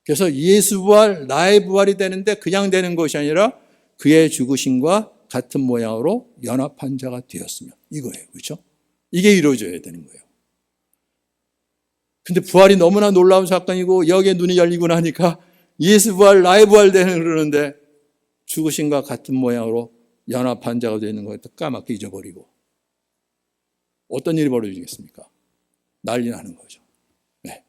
Speaker 1: 그래서 예수 부활, 나의 부활이 되는데 그냥 되는 것이 아니라 그의 죽으심과 같은 모양으로 연합한 자가 되었으면, 이거예요. 그렇죠? 이게 이루어져야 되는 거예요. 근데 부활이 너무나 놀라운 사건이고 여기에 눈이 열리고 나니까 예수 부활, 나의 부활 되는 그러는데 죽으신과 같은 모양으로 연합한 자가 되는 걸 까맣게 잊어버리고 어떤 일이 벌어지겠습니까? 난리 나는 거죠. 네.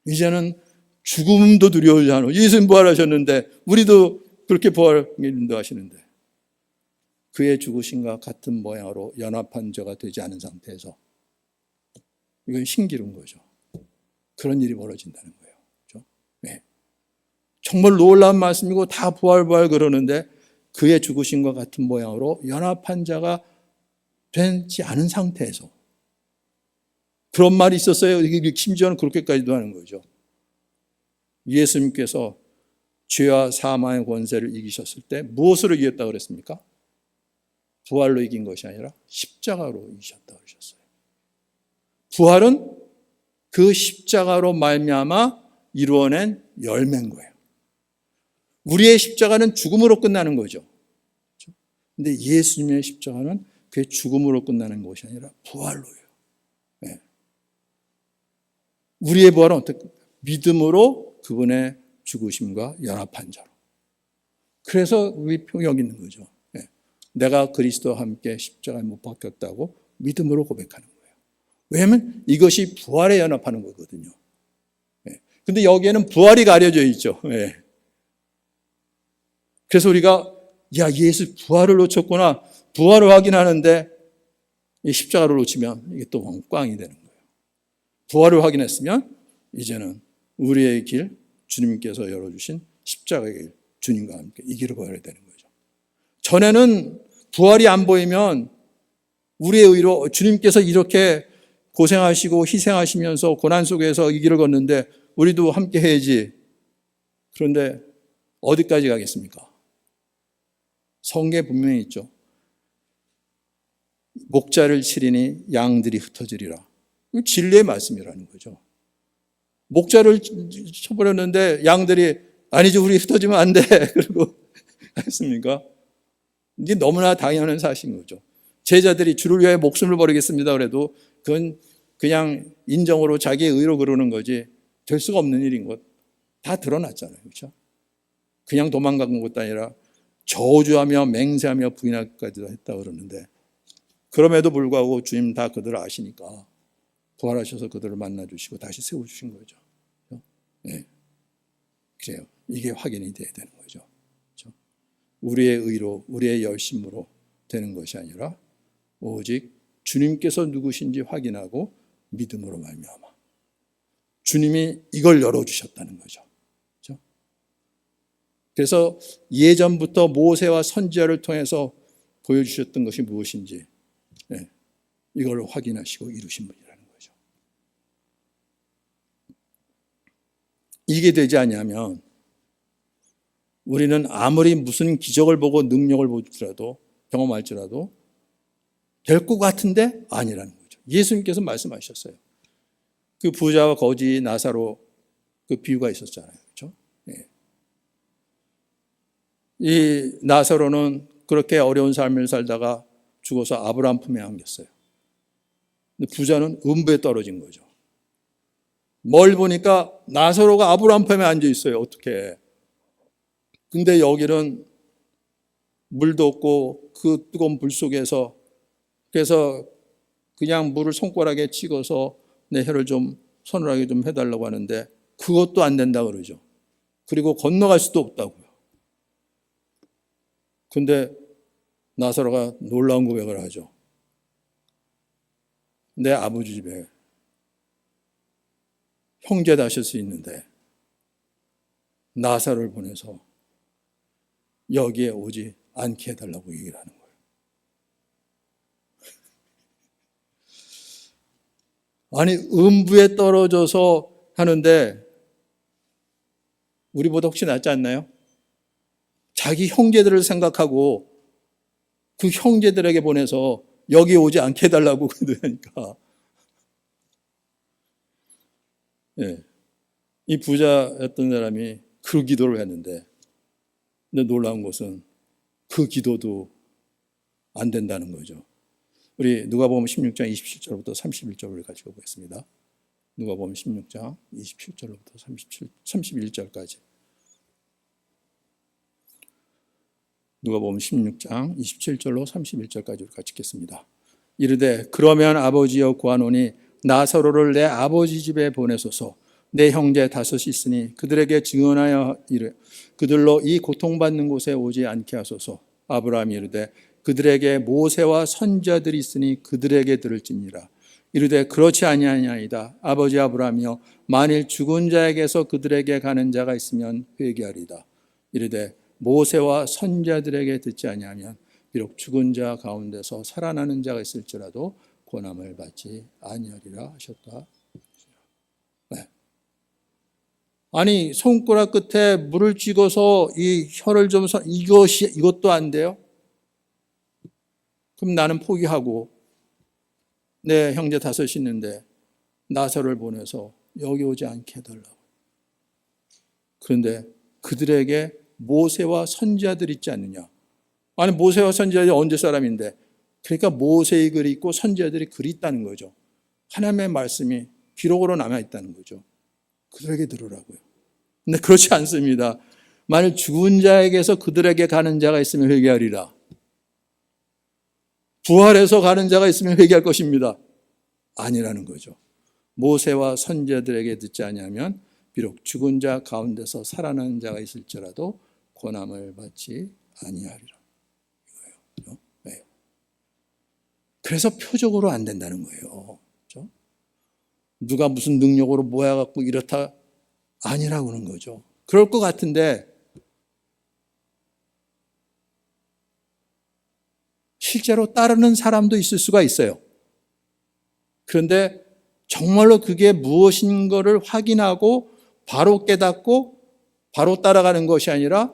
Speaker 1: 이제는 죽음도 두려워하지 않아. 예수님 부활하셨는데 우리도 그렇게 부활을 인도하시는데 그의 죽으심과 같은 모양으로 연합한 자가 되지 않은 상태에서 이건 신기루인 거죠. 그런 일이 벌어진다는 거예요. 그렇죠? 네. 정말 놀라운 말씀이고 다 부활 그러는데 그의 죽으심과 같은 모양으로 연합한 자가 되지 않은 상태에서 그런 말이 있었어요. 심지어는 그렇게까지도 하는 거죠. 예수님께서 죄와 사망의 권세를 이기셨을 때 무엇으로 이겼다고 그랬습니까? 부활로 이긴 것이 아니라 십자가로 이기셨다고 그러셨어요. 부활은 그 십자가로 말미암아 이루어낸 열매인 거예요. 우리의 십자가는 죽음으로 끝나는 거죠. 그런데 예수님의 십자가는 그의 죽음으로 끝나는 것이 아니라 부활로예요. 네. 우리의 부활은 어떻게? 믿음으로 그분의 죽으심과 연합한 자로. 그래서 우리 여기 있는 거죠. 네. 내가 그리스도와 함께 십자가에 못 박혔다고 믿음으로 고백하는 거예요. 왜냐하면 이것이 부활에 연합하는 거거든요. 그런데 네. 여기에는 부활이 가려져 있죠. 네. 그래서 우리가 예수 부활을 놓쳤구나. 부활을 확인하는데 이 십자가를 놓치면 이게 또 꽝이 되는 거예요. 부활을 확인했으면 이제는 우리의 길, 주님께서 열어주신 십자가의 길, 주님과 함께 이 길을 걸어야 되는 거죠. 전에는 부활이 안 보이면 우리의 의로 주님께서 이렇게 고생하시고 희생하시면서 고난 속에서 이 길을 걷는데 우리도 함께 해야지. 그런데 어디까지 가겠습니까? 성경에 분명히 있죠. 목자를 치리니 양들이 흩어지리라. 진리의 말씀이라는 거죠. 목자를 쳐버렸는데 양들이 아니죠, 우리 흩어지면 안 돼. 그리고 했습니까? 이게 너무나 당연한 사실인 거죠. 제자들이 주를 위하여 목숨을 버리겠습니다. 그래도 그건 그냥 인정으로 자기의 의로 그러는 거지 될 수가 없는 일인 것 다 드러났잖아요. 그렇죠? 그냥 도망간 것도 아니라 저주하며 맹세하며 부인하기까지도 했다 그러는데 그럼에도 불구하고 주님 다 그들을 아시니까 부활하셔서 그들을 만나주시고 다시 세워주신 거죠. 네. 그래요. 이게 확인이 돼야 되는 거죠. 그렇죠? 우리의 의로, 우리의 열심으로 되는 것이 아니라 오직 주님께서 누구신지 확인하고 믿음으로 말미암아 주님이 이걸 열어주셨다는 거죠. 그렇죠? 그래서 예전부터 모세와 선지자를 통해서 보여주셨던 것이 무엇인지 네. 이걸 확인하시고 이루신 분이라는 거죠. 이게 되지 않으면 우리는 아무리 무슨 기적을 보고 능력을 보더라도 경험할지라도 될 것 같은데 아니라는 거죠. 예수님께서 말씀하셨어요. 그 부자와 거지 나사로 그 비유가 있었잖아요. 그렇죠? 네. 이 나사로는 그렇게 어려운 삶을 살다가 죽어서 아브라함 품에 안겼어요. 근데 부자는 음부에 떨어진 거죠. 뭘 보니까 나사로가 아브라함 품에 앉아 있어요. 어떻게? 근데 여기는 물도 없고 그 뜨거운 불 속에서 그래서 그냥 물을 손가락에 찍어서 내 혀를 좀 서늘하게 좀 해달라고 하는데 그것도 안 된다 그러죠. 그리고 건너갈 수도 없다고요. 근데 나사로가 놀라운 고백을 하죠. 내 아버지 집에 형제 다실 수 있는데 나사로를 보내서 여기에 오지 않게 해달라고 얘기를 하는 거예요. 아니 음부에 떨어져서 하는데 우리보다 혹시 낫지 않나요? 자기 형제들을 생각하고 그 형제들에게 보내서 여기 오지 않게 해달라고 그러니까 네. 이 부자였던 사람이 그 기도를 했는데 근데 놀라운 것은 그 기도도 안 된다는 거죠. 우리 누가복음 16장 27절부터 31절을 가지고 보겠습니다. 누가복음 16장 27절로부터 31절까지. 누가복음 16장 27절로 31절까지 같이 읽겠습니다. 이르되 그러면 아버지여 구하노니 나사로를 내 아버지 집에 보내소서. 내 형제 다섯이 있으니 그들에게 증언하여 이르 그들로 이 고통받는 곳에 오지 않게 하소서. 아브라함이 이르되 그들에게 모세와 선지자들이 있으니 그들에게 들을지니라. 이르되 그렇지 아니하니이다. 아버지 아브라함이여 만일 죽은 자에게서 그들에게 가는 자가 있으면 회개하리다. 이르되 모세와 선지자들에게 듣지 아니하면 비록 죽은 자 가운데서 살아나는 자가 있을지라도 고난을 받지 아니하리라 하셨다. 네. 아니 손가락 끝에 물을 찍어서 이 혀를 좀 이것도 안 돼요? 그럼 나는 포기하고 내 형제 다섯이 있는데 나사로를 보내서 여기 오지 않게 해달라고. 그런데 그들에게 모세와 선지자들이 있지 않느냐. 아니 모세와 선지자들이 언제 사람인데, 그러니까 모세의 글이 있고 선지자들이 글이 있다는 거죠. 하나님의 말씀이 기록으로 남아있다는 거죠. 그들에게 들으라고요. 근데 그렇지 않습니다. 만일 죽은 자에게서 그들에게 가는 자가 있으면 회개하리라. 부활해서 가는 자가 있으면 회개할 것입니다. 아니라는 거죠. 모세와 선지자들에게 듣지 아니하면 비록 죽은 자 가운데서 살아나는 자가 있을지라도 고난을 받지 아니하리라. 이거예요. 네. 그래서 표적으로 안 된다는 거예요. 그렇죠? 누가 무슨 능력으로 모아갖고 이렇다 아니라고 하는 거죠. 그럴 것 같은데 실제로 따르는 사람도 있을 수가 있어요. 그런데 정말로 그게 무엇인 것을 확인하고 바로 깨닫고 바로 따라가는 것이 아니라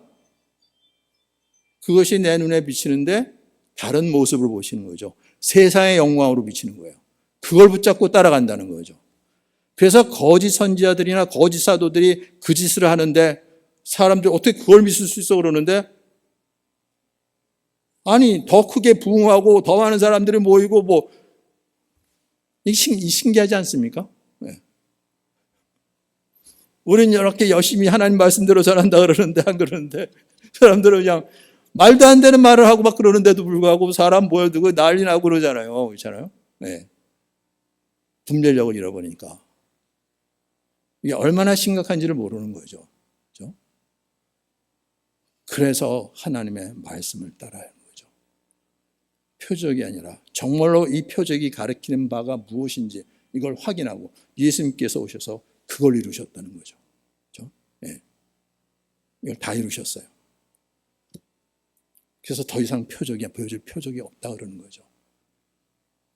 Speaker 1: 그것이 내 눈에 비치는데 다른 모습을 보시는 거죠. 세상의 영광으로 비치는 거예요. 그걸 붙잡고 따라간다는 거죠. 그래서 거짓 선지자들이나 거짓 사도들이 그 짓을 하는데 사람들이 어떻게 그걸 믿을 수 있어 그러는데, 아니 더 크게 부흥하고 더 많은 사람들이 모이고 뭐 이 신기하지 않습니까? 네. 우리는 이렇게 열심히 하나님 말씀대로 전한다 그러는데 안 그러는데 사람들은 그냥 말도 안 되는 말을 하고 막 그러는데도 불구하고 사람 모여두고 난리 나고 그러잖아요. 그렇잖아요. 네. 분별력을 잃어버리니까. 이게 얼마나 심각한지를 모르는 거죠. 그렇죠? 그래서 하나님의 말씀을 따라야 하는 거죠. 표적이 아니라 정말로 이 표적이 가리키는 바가 무엇인지 이걸 확인하고 예수님께서 오셔서 그걸 이루셨다는 거죠. 그렇죠? 네. 이걸 다 이루셨어요. 그래서 더 이상 보여줄 표적이 없다 그러는 거죠.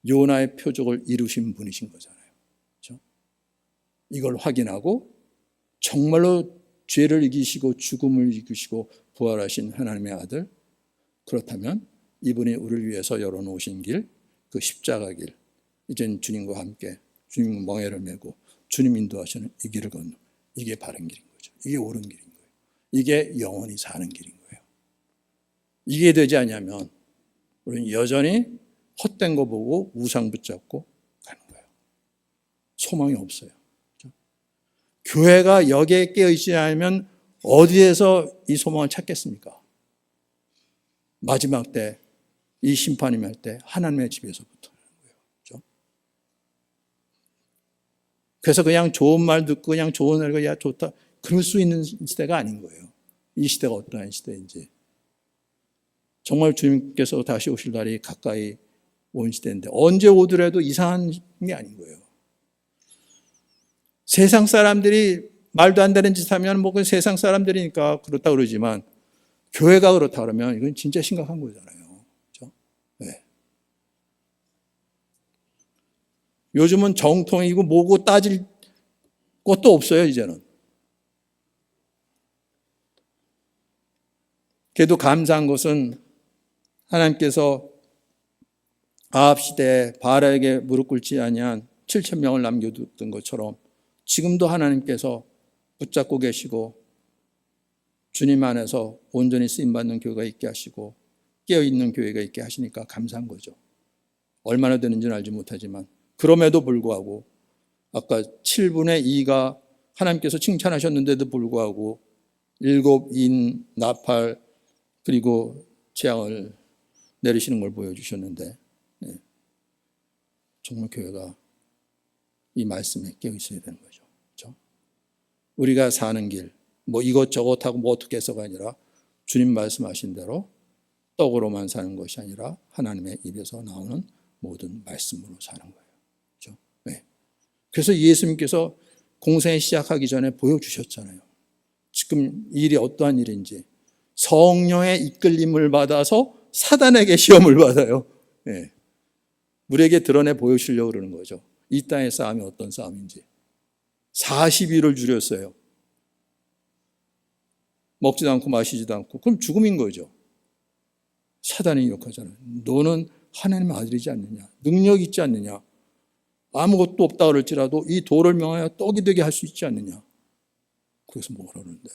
Speaker 1: 요나의 표적을 이루신 분이신 거잖아요. 그렇죠? 이걸 확인하고 정말로 죄를 이기시고 죽음을 이기시고 부활하신 하나님의 아들, 그렇다면 이분이 우리를 위해서 열어놓으신 길, 그 십자가 길, 이젠 주님과 함께 주님 멍에를 메고 주님 인도하시는 이 길을 걷는, 이게 바른 길인 거죠. 이게 옳은 길인 거예요. 이게 영원히 사는 길인 거예요. 이게 되지 않으면 우리는 여전히 헛된 거 보고 우상 붙잡고 가는 거예요. 소망이 없어요. 그렇죠? 교회가 여기에 깨어있지 않으면 어디에서 이 소망을 찾겠습니까? 마지막 때 이 심판이 할 때 하나님의 집에서부터 하는 거예요. 그렇죠? 그래서 그냥 좋은 말 듣고 그냥 좋은 말고 야 좋다 그럴 수 있는 시대가 아닌 거예요. 이 시대가 어떠한 시대인지. 정말 주님께서 다시 오실 날이 가까이 온 시대인데 언제 오더라도 이상한 게 아닌 거예요. 세상 사람들이 말도 안 되는 짓 하면 뭐 그 세상 사람들이니까 그렇다 그러지만 교회가 그렇다 그러면 이건 진짜 심각한 거잖아요. 그렇죠? 네. 요즘은 정통이고 뭐고 따질 것도 없어요, 이제는. 그래도 감사한 것은 하나님께서 아합 시대에 바알에게 무릎 꿇지 아니한 7,000명을 남겨두던 것처럼 지금도 하나님께서 붙잡고 계시고 주님 안에서 온전히 쓰임받는 교회가 있게 하시고 깨어있는 교회가 있게 하시니까 감사한 거죠. 얼마나 되는지는 알지 못하지만 그럼에도 불구하고 아까 7분의 2가 하나님께서 칭찬하셨는데도 불구하고 7인 나팔 그리고 재앙을 내리시는 걸 보여주셨는데 정말 교회가 이 말씀에 깨어 있어야 되는 거죠. 그렇죠? 우리가 사는 길, 뭐 이것저것 하고 뭐 어떻게 해서가 아니라 주님 말씀하신 대로 떡으로만 사는 것이 아니라 하나님의 입에서 나오는 모든 말씀으로 사는 거예요. 그렇죠? 네. 그래서 예수님께서 공생에 시작하기 전에 보여주셨잖아요. 지금 일이 어떠한 일인지 성령의 이끌림을 받아서 사단에게 시험을 받아요. 네. 우리에게 드러내 보여주려고 그러는 거죠. 이 땅의 싸움이 어떤 싸움인지. 40일을 줄였어요. 먹지도 않고 마시지도 않고. 그럼 죽음인 거죠. 사단이 욕하잖아요. 너는 하나님의 아들이지 않느냐. 능력 있지 않느냐. 아무것도 없다 그럴지라도 이 돌을 명하여 떡이 되게 할 수 있지 않느냐. 그래서 뭐라 그러는데.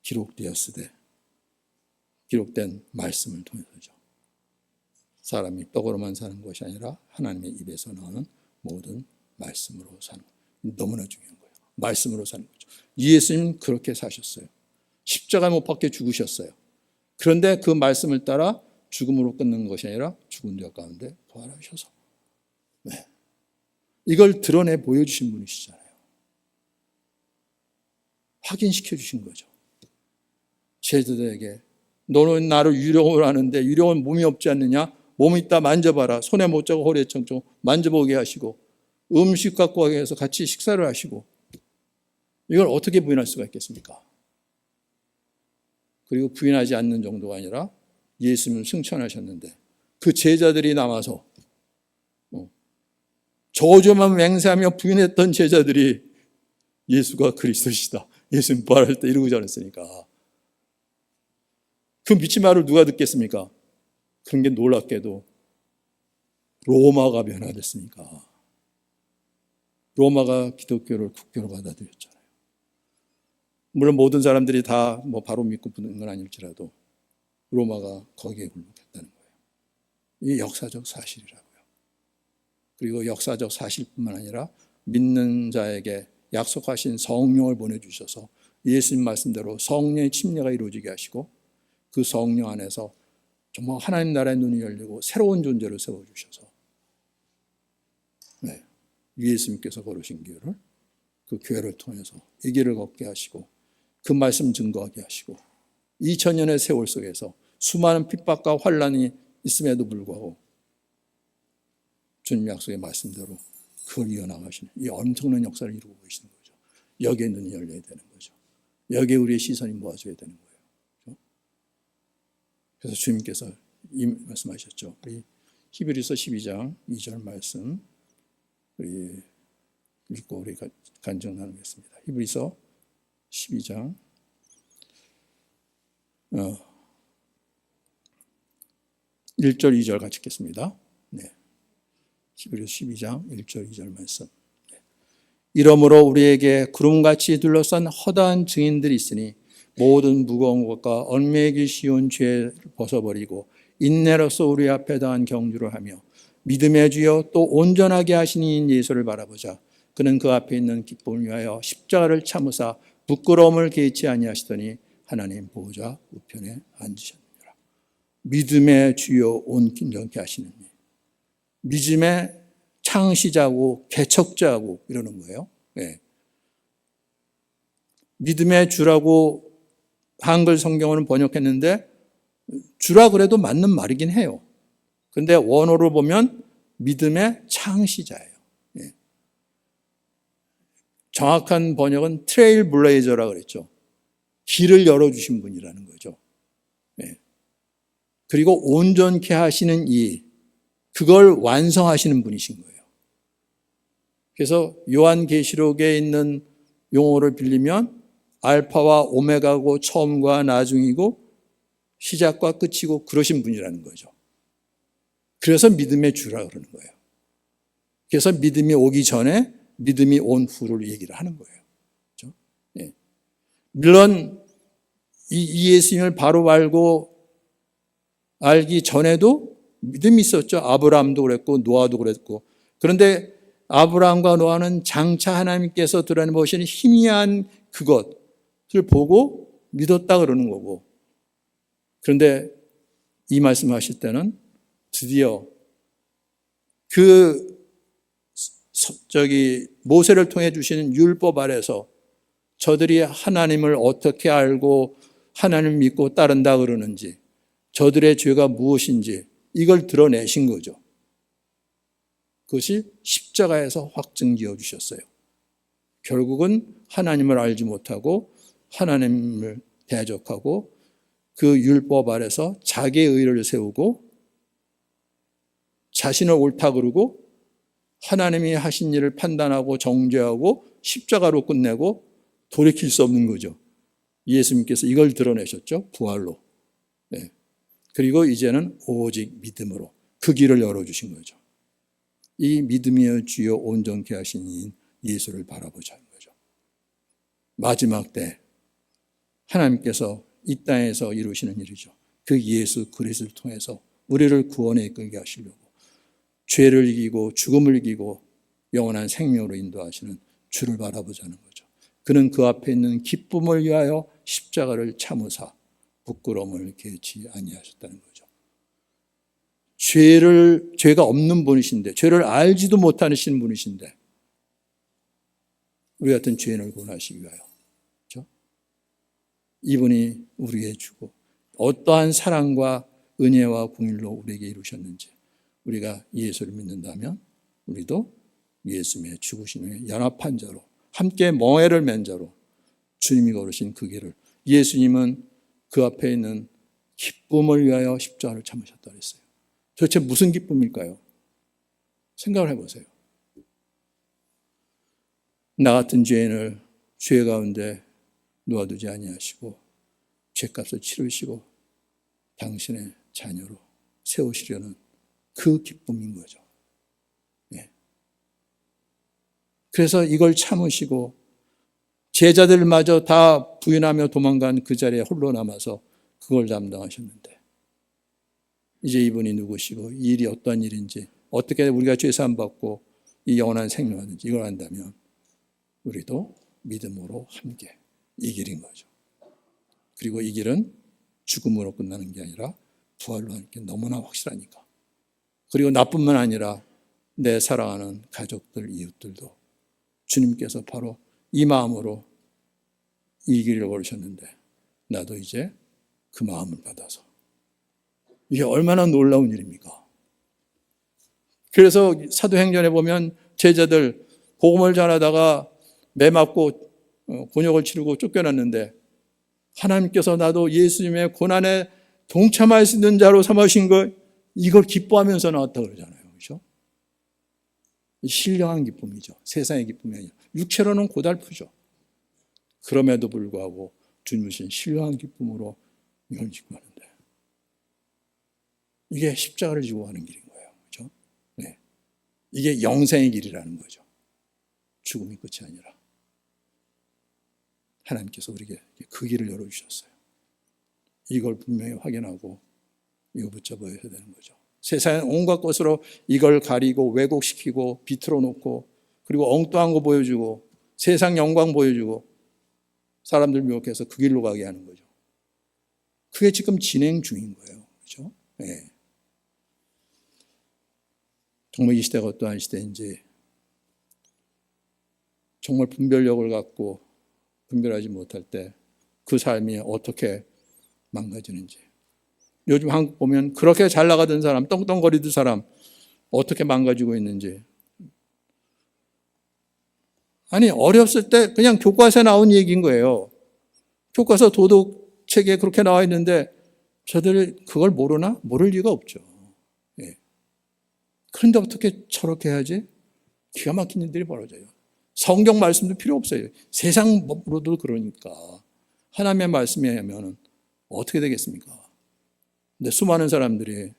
Speaker 1: 기록되었으되 기록된 말씀을 통해서죠. 사람이 떡으로만 사는 것이 아니라 하나님의 입에서 나오는 모든 말씀으로 사는 거예요. 너무나 중요한 거예요. 말씀으로 사는 거죠. 예수님은 그렇게 사셨어요. 십자가에 못 박혀 죽으셨어요. 그런데 그 말씀을 따라 죽음으로 끊는 것이 아니라 죽은 자 가운데 부활하셔서 이걸 드러내 보여주신 분이시잖아요. 확인시켜 주신 거죠. 제자들에게 너는 나를 유령을 하는데 유령은 몸이 없지 않느냐? 몸이 있다 만져봐라. 손에 못 자고 허리에 청청 만져보게 하시고 음식 갖고 가게 해서 같이 식사를 하시고 이걸 어떻게 부인할 수가 있겠습니까? 그리고 부인하지 않는 정도가 아니라 예수님을 승천하셨는데 그 제자들이 남아서 저주만 맹세하며 부인했던 제자들이 예수가 그리스도시다. 예수님 부활할 때 이러고 않았으니까. 그 믿지 말을 누가 듣겠습니까? 그런 게 놀랍게도 로마가 변화됐으니까. 로마가 기독교를 국교로 받아들였잖아요. 물론 모든 사람들이 다 뭐 바로 믿고 붙는 건 아닐지라도 로마가 거기에 굴복했다는 거예요. 이게 역사적 사실이라고요. 그리고 역사적 사실뿐만 아니라 믿는 자에게 약속하신 성령을 보내주셔서 예수님 말씀대로 성령의 침례가 이루어지게 하시고 그 성령 안에서 정말 하나님 나라의 눈이 열리고 새로운 존재를 세워주셔서 예수님께서 걸으신 길을 그 교회를 통해서 이 길을 걷게 하시고 그 말씀 증거하게 하시고 2000년의 세월 속에서 수많은 핍박과 환난이 있음에도 불구하고 주님 약속의 말씀대로 그걸 이어나가시는 이 엄청난 역사를 이루고 계시는 거죠. 여기에 눈이 열려야 되는 거죠. 여기에 우리의 시선이 모아져야 되는 거예요. 그렇죠? 그래서 주님께서 이 말씀하셨죠. 우리 히브리서 12장 2절 말씀 우리 읽고 우리 간증 나누겠습니다. 히브리서 12장 1절 2절 같이 읽겠습니다. 네. 히브리서 12장 1절 2절 말씀. 네. 이러므로 우리에게 구름같이 둘러싼 허다한 증인들이 있으니 모든 무거운 것과 얽매이기 쉬운 죄를 벗어버리고 인내로서 우리 앞에 다한 경주를 하며 믿음의 주여 또 온전하게 하신 이인 예수를 바라보자. 그는 그 앞에 있는 기쁨을 위하여 십자가를 참으사 부끄러움을 개의치 아니하시더니 하나님 보호자 우편에 앉으셨느니라. 믿음의 주여 온전케 하시는 이. 믿음의 창시자고 개척자고 이러는 거예요. 네. 믿음의 주라고 한글 성경어는 번역했는데 주라 그래도 맞는 말이긴 해요. 그런데 원어로 보면 믿음의 창시자예요. 예. 정확한 번역은 트레일 블레이저라 그랬죠. 길을 열어주신 분이라는 거죠. 예. 그리고 온전케 하시는 이, 그걸 완성하시는 분이신 거예요. 그래서 요한계시록에 있는 용어를 빌리면 알파와 오메가고 처음과 나중이고 시작과 끝이고 그러신 분이라는 거죠. 그래서 믿음의 주라 그러는 거예요. 그래서 믿음이 오기 전에 믿음이 온 후를 얘기를 하는 거예요. 그렇죠? 예. 물론 이 예수님을 바로 알기 전에도 믿음이 있었죠. 아브라함도 그랬고 노아도 그랬고 그런데 아브라함과 노아는 장차 하나님께서 드러내보시는 희미한 그것을 보고 믿었다 그러는 거고, 그런데 이 말씀하실 때는 드디어 모세를 통해 주시는 율법 아래서 저들이 하나님을 어떻게 알고 하나님을 믿고 따른다 그러는지, 저들의 죄가 무엇인지 이걸 드러내신 거죠. 그것이 십자가에서 확증지어 주셨어요. 결국은 하나님을 알지 못하고 하나님을 대적하고 그 율법 아래서 자기의 의를 세우고 자신을 옳다 그러고 하나님이 하신 일을 판단하고 정죄하고 십자가로 끝내고 돌이킬 수 없는 거죠. 예수님께서 이걸 드러내셨죠. 부활로. 네. 그리고 이제는 오직 믿음으로 그 길을 열어주신 거죠. 이 믿음이여 주여 온전케 하신 이인 예수를 바라보자는 거죠. 마지막 때 하나님께서 이 땅에서 이루시는 일이죠. 그 예수 그리스도를 통해서 우리를 구원에 이끌게 하시려고 죄를 이기고 죽음을 이기고 영원한 생명으로 인도하시는 주를 바라보자는 거죠. 그는 그 앞에 있는 기쁨을 위하여 십자가를 참으사 부끄러움을 개치 아니하셨다는 거죠. 죄가 없는 분이신데, 죄를 알지도 못하시는 분이신데 우리 같은 죄인을 구원하시기 위하여, 그렇죠? 이분이 우리의 주고 어떠한 사랑과 은혜와 공일로 우리에게 이루셨는지 우리가 예수를 믿는다면 우리도 예수님의 죽으심에 연합한 자로 함께 멍에를 맨 자로 주님이 걸으신 그 길을, 예수님은 그 앞에 있는 기쁨을 위하여 십자가를 참으셨다 그랬어요. 도대체 무슨 기쁨일까요? 생각을 해보세요. 나 같은 죄인을 죄 가운데 놓아두지 아니하시고 죄값을 치르시고 당신의 자녀로 세우시려는 그 기쁨인 거죠. 네. 그래서 이걸 참으시고 제자들마저 다 부인하며 도망간 그 자리에 홀로 남아서 그걸 담당하셨는데, 이제 이분이 누구시고 이 일이 어떤 일인지, 어떻게 우리가 죄사함 받고 이 영원한 생명을 하는지 이걸 안다면 우리도 믿음으로 함께 이 길인 거죠. 그리고 이 길은 죽음으로 끝나는 게 아니라 부활로 하는 게 너무나 확실하니까. 그리고 나뿐만 아니라 내 사랑하는 가족들, 이웃들도 주님께서 바로 이 마음으로 이 길을 걸으셨는데 나도 이제 그 마음을 받아서, 이게 얼마나 놀라운 일입니까? 그래서 사도행전에 보면 제자들 복음을 전하다가 매 맞고 곤욕을 치르고 쫓겨났는데 하나님께서 나도 예수님의 고난에 동참할 수 있는 자로 삼으신 것, 이걸 기뻐하면서 나왔다 그러잖아요. 그렇죠? 신령한 기쁨이죠. 세상의 기쁨이 아니라. 육체로는 고달프죠. 그럼에도 불구하고 주님은 신령한 기쁨으로 이걸 지고 하는데, 이게 십자가를 지고 가는 길인 거예요. 그렇죠? 네. 이게 영생의 길이라는 거죠. 죽음이 끝이 아니라 하나님께서 우리에게 그 길을 열어주셨어요. 이걸 분명히 확인하고 이거 붙잡아야 되는 거죠. 세상의 온갖 것으로 이걸 가리고 왜곡시키고 비틀어 놓고 그리고 엉뚱한 거 보여주고 세상 영광 보여주고 사람들 미혹해서 그 길로 가게 하는 거죠. 그게 지금 진행 중인 거예요. 그렇죠? 네. 정말 이 시대가 어떠한 시대인지 정말 분별력을 갖고 분별하지 못할 때 그 삶이 어떻게 망가지는지. 요즘 한국 보면 그렇게 잘 나가던 사람, 떵떵거리던 사람 어떻게 망가지고 있는지. 아니, 어렸을 때 그냥 교과서에 나온 얘기인 거예요. 교과서 도덕책에 그렇게 나와 있는데 저들이 그걸 모르나? 모를 리가 없죠. 예. 그런데 어떻게 저렇게 해야지? 기가 막힌 일들이 벌어져요. 성경 말씀도 필요 없어요. 세상으로도 그러니까. 하나님의 말씀에 하면 어떻게 되겠습니까? 근데 수많은 사람들이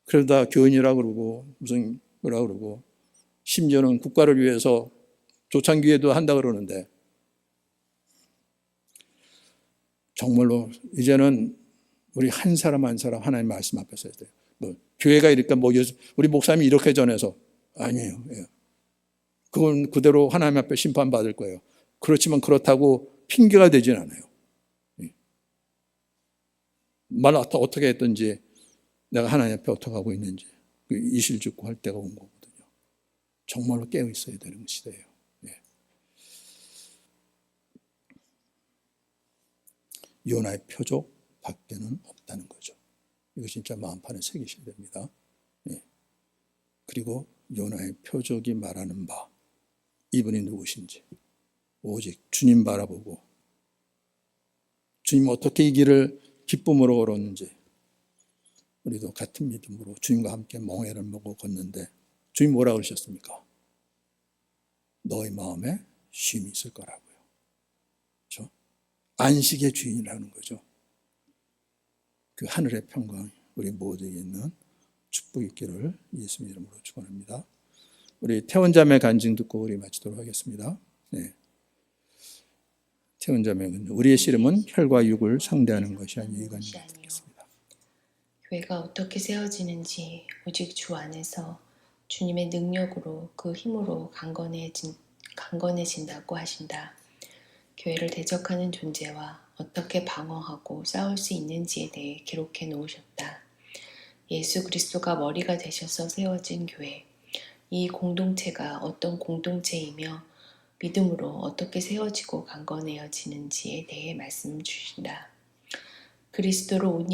Speaker 1: 그러다 교인이라고 그러고 무슨 뭐라고 그러고 심지어는 국가를 위해서 조창기회도 한다 그러는데 정말로 이제는 우리 한 사람 한 사람 하나님 말씀 앞에 서야 돼요. 뭐 교회가 이렇게 우리 목사님이 이렇게 전해서 아니에요. 예. 그건 그대로 하나님 앞에 심판받을 거예요. 그렇지만 그렇다고 핑계가 되진 않아요. 예. 말 어떻게 했든지 내가 하나님 앞에 어떻게 하고 있는지 이실직고 할 때가 온 거거든요. 정말로 깨어 있어야 되는 시대예요. 예. 요나의 표적 밖에는 없다는 거죠. 이거 진짜 마음판에 새기셔야 됩니다. 예. 그리고 요나의 표적이 말하는 바, 이분이 누구신지 오직 주님 바라보고 주님 어떻게 이 길을 기쁨으로 걸었는지 우리도 같은 믿음으로 주님과 함께 멍에를 먹고 걷는데 주님 뭐라 그러셨습니까? 너희 마음에 쉼이 있을 거라고요. 그렇죠? 안식의 주인이라는 거죠. 그 하늘의 평강 우리 모두에게 있는 축복 있기를 예수님 이름으로 축원합니다. 우리 태원자매 간증 듣고 우리 마치도록 하겠습니다. 네. 태원자매는 우리의 씨름은 혈과 육을 상대하는 것이 아니요 이관입니다. 듣겠습니다.
Speaker 2: 교회가 어떻게 세워지는지 오직 주 안에서 주님의 능력으로 그 힘으로 강건해진다고 하신다. 교회를 대적하는 존재와 어떻게 방어하고 싸울 수 있는지에 대해 기록해 놓으셨다. 예수 그리스도가 머리가 되셔서 세워진 교회, 이 공동체가 어떤 공동체이며 믿음으로 어떻게 세워지고 강건해지는지에 대해 말씀 주신다. 그리스도로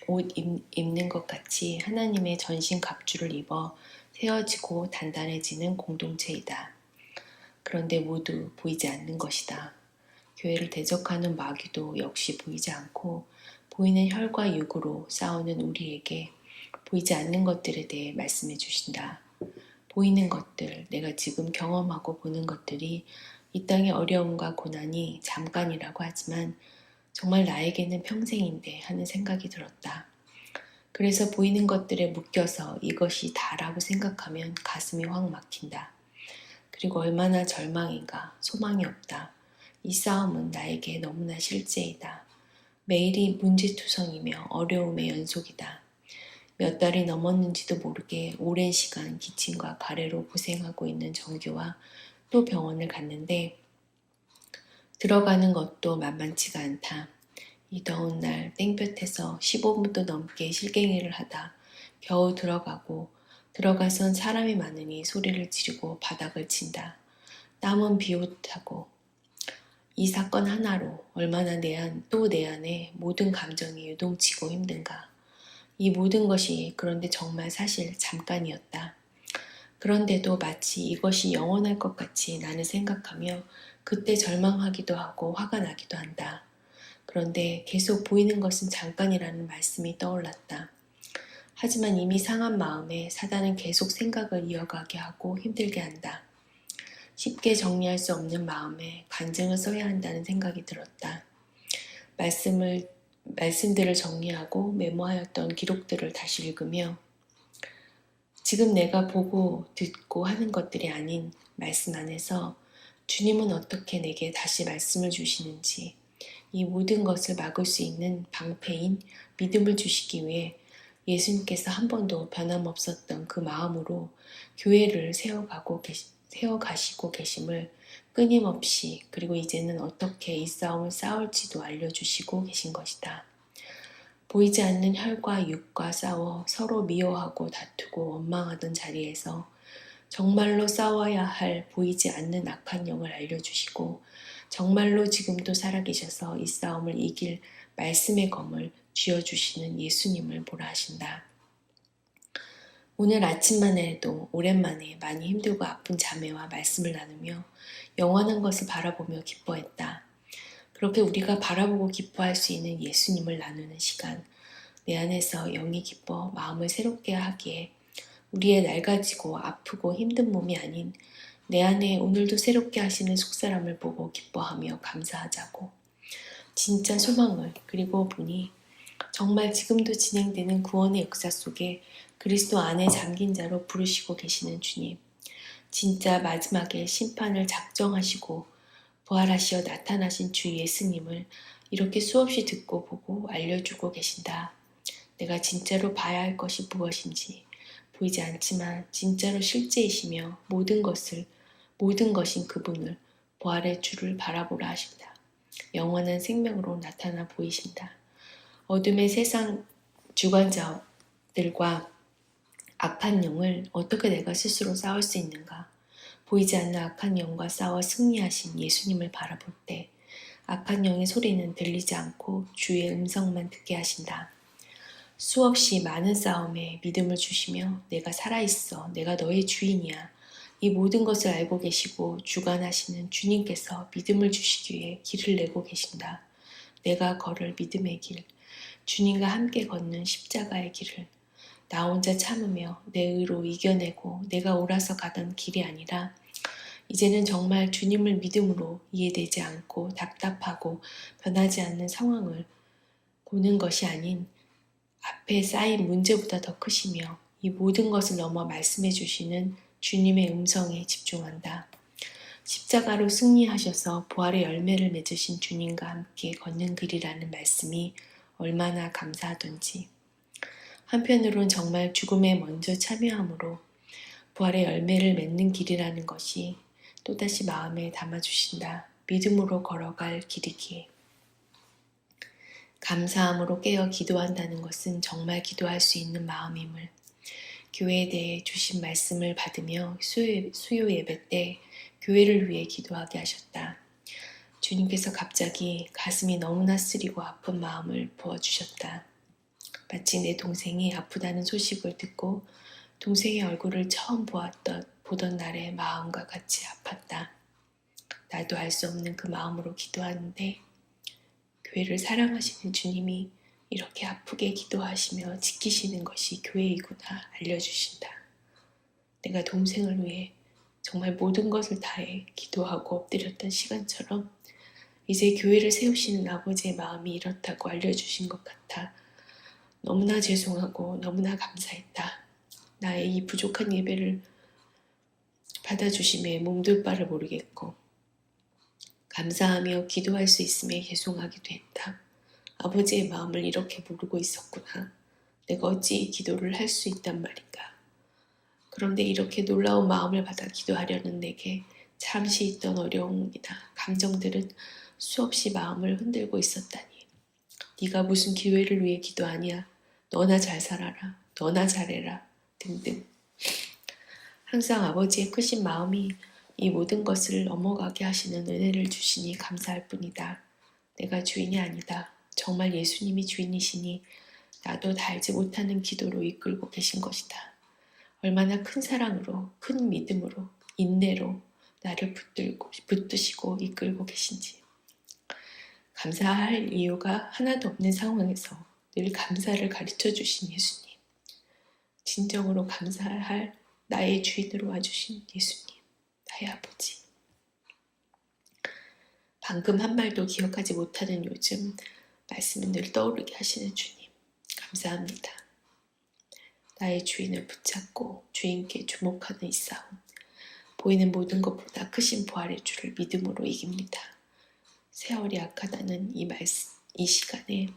Speaker 2: 옷 입는 것 같이 하나님의 전신 갑주를 입어 세워지고 단단해지는 공동체이다. 그런데 모두 보이지 않는 것이다. 교회를 대적하는 마귀도 역시 보이지 않고 보이는 혈과 육으로 싸우는 우리에게 보이지 않는 것들에 대해 말씀해 주신다. 보이는 것들, 내가 지금 경험하고 보는 것들이 이 땅의 어려움과 고난이 잠깐이라고 하지만 정말 나에게는 평생인데 하는 생각이 들었다. 그래서 보이는 것들에 묶여서 이것이 다라고 생각하면 가슴이 확 막힌다. 그리고 얼마나 절망인가, 소망이 없다. 이 싸움은 나에게 너무나 실제이다. 매일이 문제투성이며 어려움의 연속이다. 몇 달이 넘었는지도 모르게 오랜 시간 기침과 가래로 고생하고 있는 정규와 또 병원을 갔는데 들어가는 것도 만만치가 않다. 이 더운 날 땡볕에서 15분도 넘게 실갱이를 하다 겨우 들어가선 사람이 많으니 소리를 지르고 바닥을 친다. 땀은 비옷하고 이 사건 하나로 얼마나 내 안에 모든 감정이 요동치고 힘든가. 이 모든 것이 그런데 정말 사실 잠깐이었다. 그런데도 마치 이것이 영원할 것 같이 나는 생각하며 그때 절망하기도 하고 화가 나기도 한다. 그런데 계속 보이는 것은 잠깐이라는 말씀이 떠올랐다. 하지만 이미 상한 마음에 사단은 계속 생각을 이어가게 하고 힘들게 한다. 쉽게 정리할 수 없는 마음에 간증을 써야 한다는 생각이 들었다. 말씀들을 정리하고 메모하였던 기록들을 다시 읽으며 지금 내가 보고 듣고 하는 것들이 아닌 말씀 안에서 주님은 어떻게 내게 다시 말씀을 주시는지 이 모든 것을 막을 수 있는 방패인 믿음을 주시기 위해 예수님께서 한 번도 변함없었던 그 마음으로 교회를 세워가시고 계심을 끊임없이 그리고 이제는 어떻게 이 싸움을 싸울지도 알려주시고 계신 것이다. 보이지 않는 혈과 육과 싸워 서로 미워하고 다투고 원망하던 자리에서 정말로 싸워야 할 보이지 않는 악한 영을 알려주시고 정말로 지금도 살아계셔서 이 싸움을 이길 말씀의 검을 쥐어주시는 예수님을 보라 하신다. 오늘 아침만 해도 오랜만에 많이 힘들고 아픈 자매와 말씀을 나누며 영원한 것을 바라보며 기뻐했다. 그렇게 우리가 바라보고 기뻐할 수 있는 예수님을 나누는 시간, 내 안에서 영이 기뻐 마음을 새롭게 하기에 우리의 낡아지고 아프고 힘든 몸이 아닌 내 안에 오늘도 새롭게 하시는 속사람을 보고 기뻐하며 감사하자고. 진짜 소망을 그리고 보니 정말 지금도 진행되는 구원의 역사 속에 그리스도 안에 잠긴 자로 부르시고 계시는 주님. 진짜 마지막에 심판을 작정하시고 부활하시어 나타나신 주 예수님을 이렇게 수없이 듣고 보고 알려주고 계신다. 내가 진짜로 봐야 할 것이 무엇인지, 보이지 않지만 진짜로 실제이시며 모든 것인 그분을 부활의 주를 바라보라 하신다. 영원한 생명으로 나타나 보이신다. 어둠의 세상 주관자들과 악한 영을 어떻게 내가 스스로 싸울 수 있는가? 보이지 않는 악한 영과 싸워 승리하신 예수님을 바라볼 때 악한 영의 소리는 들리지 않고 주의 음성만 듣게 하신다. 수없이 많은 싸움에 믿음을 주시며 내가 살아있어, 내가 너의 주인이야. 이 모든 것을 알고 계시고 주관하시는 주님께서 믿음을 주시기 위해 길을 내고 계신다. 내가 걸을 믿음의 길, 주님과 함께 걷는 십자가의 길을 나 혼자 참으며 내 의로 이겨내고 내가 옳아서 가던 길이 아니라 이제는 정말 주님을 믿음으로 이해되지 않고 답답하고 변하지 않는 상황을 보는 것이 아닌 앞에 쌓인 문제보다 더 크시며 이 모든 것을 넘어 말씀해 주시는 주님의 음성에 집중한다. 십자가로 승리하셔서 부활의 열매를 맺으신 주님과 함께 걷는 길이라는 말씀이 얼마나 감사하던지. 한편으론 정말 죽음에 먼저 참여함으로 부활의 열매를 맺는 길이라는 것이 또다시 마음에 담아주신다. 믿음으로 걸어갈 길이기에. 감사함으로 깨어 기도한다는 것은 정말 기도할 수 있는 마음임을 교회에 대해 주신 말씀을 받으며 수요 예배 때 교회를 위해 기도하게 하셨다. 주님께서 갑자기 가슴이 너무나 쓰리고 아픈 마음을 부어주셨다. 마치 내 동생이 아프다는 소식을 듣고 동생의 얼굴을 처음 보던 날의 마음과 같이 아팠다. 나도 알 수 없는 그 마음으로 기도하는데 교회를 사랑하시는 주님이 이렇게 아프게 기도하시며 지키시는 것이 교회이구나 알려주신다. 내가 동생을 위해 정말 모든 것을 다해 기도하고 엎드렸던 시간처럼 이제 교회를 세우시는 아버지의 마음이 이렇다고 알려주신 것 같아 너무나 죄송하고 너무나 감사했다. 나의 이 부족한 예배를 받아주심에 몸둘 바를 모르겠고 감사하며 기도할 수 있음에 죄송하기도 했다. 아버지의 마음을 이렇게 모르고 있었구나. 내가 어찌 이 기도를 할 수 있단 말인가. 그런데 이렇게 놀라운 마음을 받아 기도하려는 내게 잠시 있던 어려움이나 감정들은 수없이 마음을 흔들고 있었다니. 네가 무슨 기회를 위해 기도하냐. 너나 잘 살아라. 너나 잘해라. 등등. 항상 아버지의 크신 마음이 이 모든 것을 넘어가게 하시는 은혜를 주시니 감사할 뿐이다. 내가 주인이 아니다. 정말 예수님이 주인이시니 나도 다 알지 못하는 기도로 이끌고 계신 것이다. 얼마나 큰 사랑으로, 큰 믿음으로, 인내로 나를 붙드시고 이끌고 계신지. 감사할 이유가 하나도 없는 상황에서 늘 감사를 가르쳐 주신 예수님. 진정으로 감사할 나의 주인으로 와주신 예수님. 나의 아버지. 방금 한 말도 기억하지 못하는 요즘 말씀을 늘 떠오르게 하시는 주님. 감사합니다. 나의 주인을 붙잡고 주인께 주목하는 이 싸움. 보이는 모든 것보다 크신 부활의 주를 믿음으로 이깁니다. 세월이 악하다는 이 시간에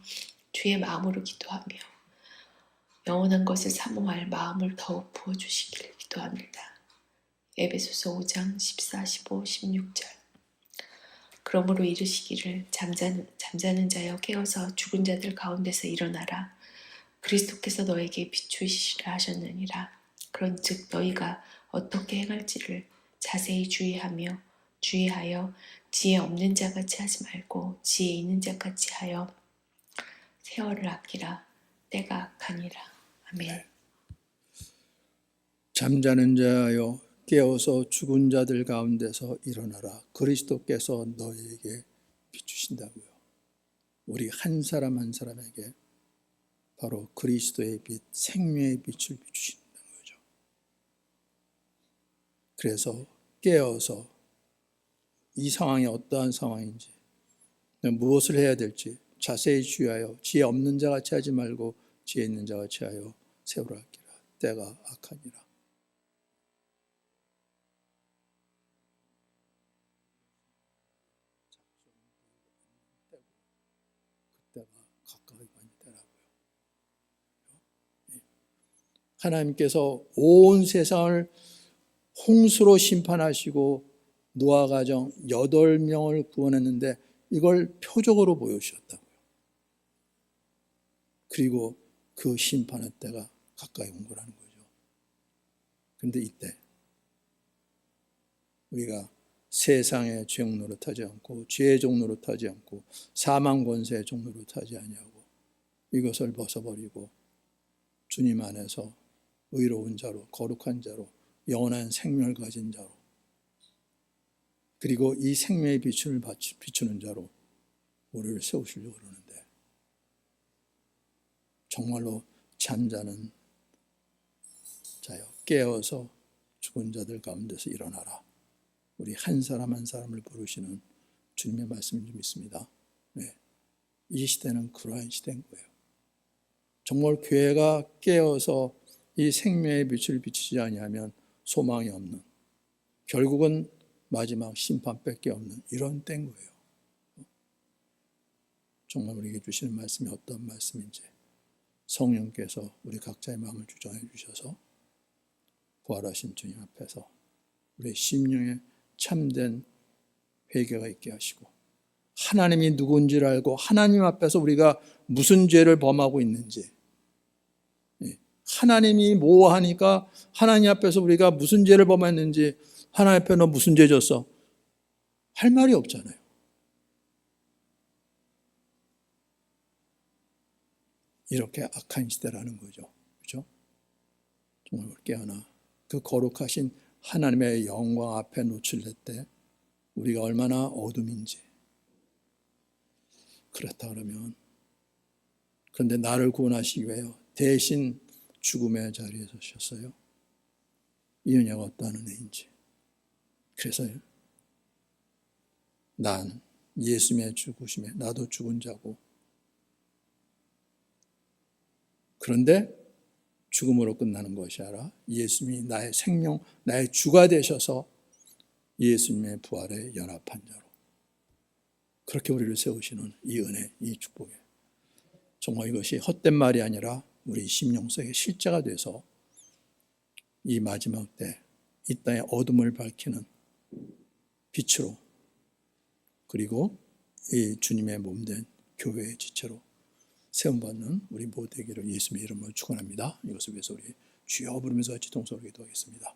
Speaker 2: 주의 마음으로 기도하며 영원한 것을 사모할 마음을 더욱 부어주시기를 기도합니다. 에베소서 5장 14, 15, 16절. 그러므로 이르시기를 잠자는 자여 깨어서 죽은 자들 가운데서 일어나라. 그리스도께서 너에게 비추시리라 하셨느니라. 그런즉 너희가 어떻게 행할지를 자세히 주의하여 지혜 없는 자같이 하지 말고 지혜 있는 자같이 하여 세월을 아끼라. 때가 악하니라. 아멘.
Speaker 1: 잠자는 자여 깨어서 죽은 자들 가운데서 일어나라. 그리스도께서 너희에게 비추신다고요. 우리 한 사람 한 사람에게 바로 그리스도의 빛, 생명의 빛을 비추신다는 거죠. 그래서 깨어서 이 상황이 어떠한 상황인지, 무엇을 해야 될지 자세히 주의하여 지혜 없는 자같이 하지 말고 지혜 있는 자같이 하여 세월을 아끼라. 때가 악하니라. 그때가 가까이 많이 되라고요. 하나님께서 온 세상을 홍수로 심판하시고 노아 가정 8명을 구원했는데 이걸 표적으로 보여주셨다고요. 그리고 그 심판의 때가 가까이 온 거라는 거죠. 그런데 이때 우리가 세상의 죄 노릇하지 않고 죄의 종 노릇하지 않고 사망 권세의 종 노릇하지 아니하고 이것을 벗어버리고 주님 안에서 의로운 자로 거룩한 자로 영원한 생명을 가진 자로 그리고 이 생명의 빛을 비추는 자로 우리를 세우시려고 그러는데 정말로 잠자는 자여 깨어서 죽은 자들 가운데서 일어나라. 우리 한 사람 한 사람을 부르시는 주님의 말씀인 줄 믿습니다. 네. 이 시대는 그러한 시대인 거예요. 정말 교회가 깨어서 이 생명의 빛을 비추지 아니하면 소망이 없는, 결국은 마지막 심판밖에 없는 이런 때인 거예요. 정말 우리에게 주시는 말씀이 어떤 말씀인지 성령께서 우리 각자의 마음을 주장해 주셔서 부활하신 주님 앞에서 우리의 심령에 참된 회개가 있게 하시고 하나님이 누군지를 알고 하나님 앞에서 우리가 무슨 죄를 범하고 있는지, 하나님이 뭐 하니까 하나님 앞에서 우리가 무슨 죄를 범했는지, 하나님 앞에 너 무슨 죄 졌어? 할 말이 없잖아요. 이렇게 악한 시대라는 거죠. 그렇죠? 정말 깨어나 그 거룩하신 하나님의 영광 앞에 노출될 때 우리가 얼마나 어둠인지. 그렇다 그러면, 그런데 나를 구원하시기 위하여 대신 죽음의 자리에 서셨어요. 이 은혜가 어떠한 은혜인지. 그래서 난 예수님의 죽으심에 나도 죽은 자고, 그런데 죽음으로 끝나는 것이 아니라 예수님이 나의 생명, 나의 주가 되셔서 예수님의 부활에 연합한 자로 그렇게 우리를 세우시는 이 은혜, 이 축복에 정말 이것이 헛된 말이 아니라 우리 심령 속에 실제가 돼서 이 마지막 때 이 땅의 어둠을 밝히는 빛으로, 그리고 이 주님의 몸된 교회의 지체로 세움받는 우리 모두 되기를 예수님의 이름으로 축원합니다. 이것을 위해서 우리 주여 부르면서 같이 동서로 기도하겠습니다.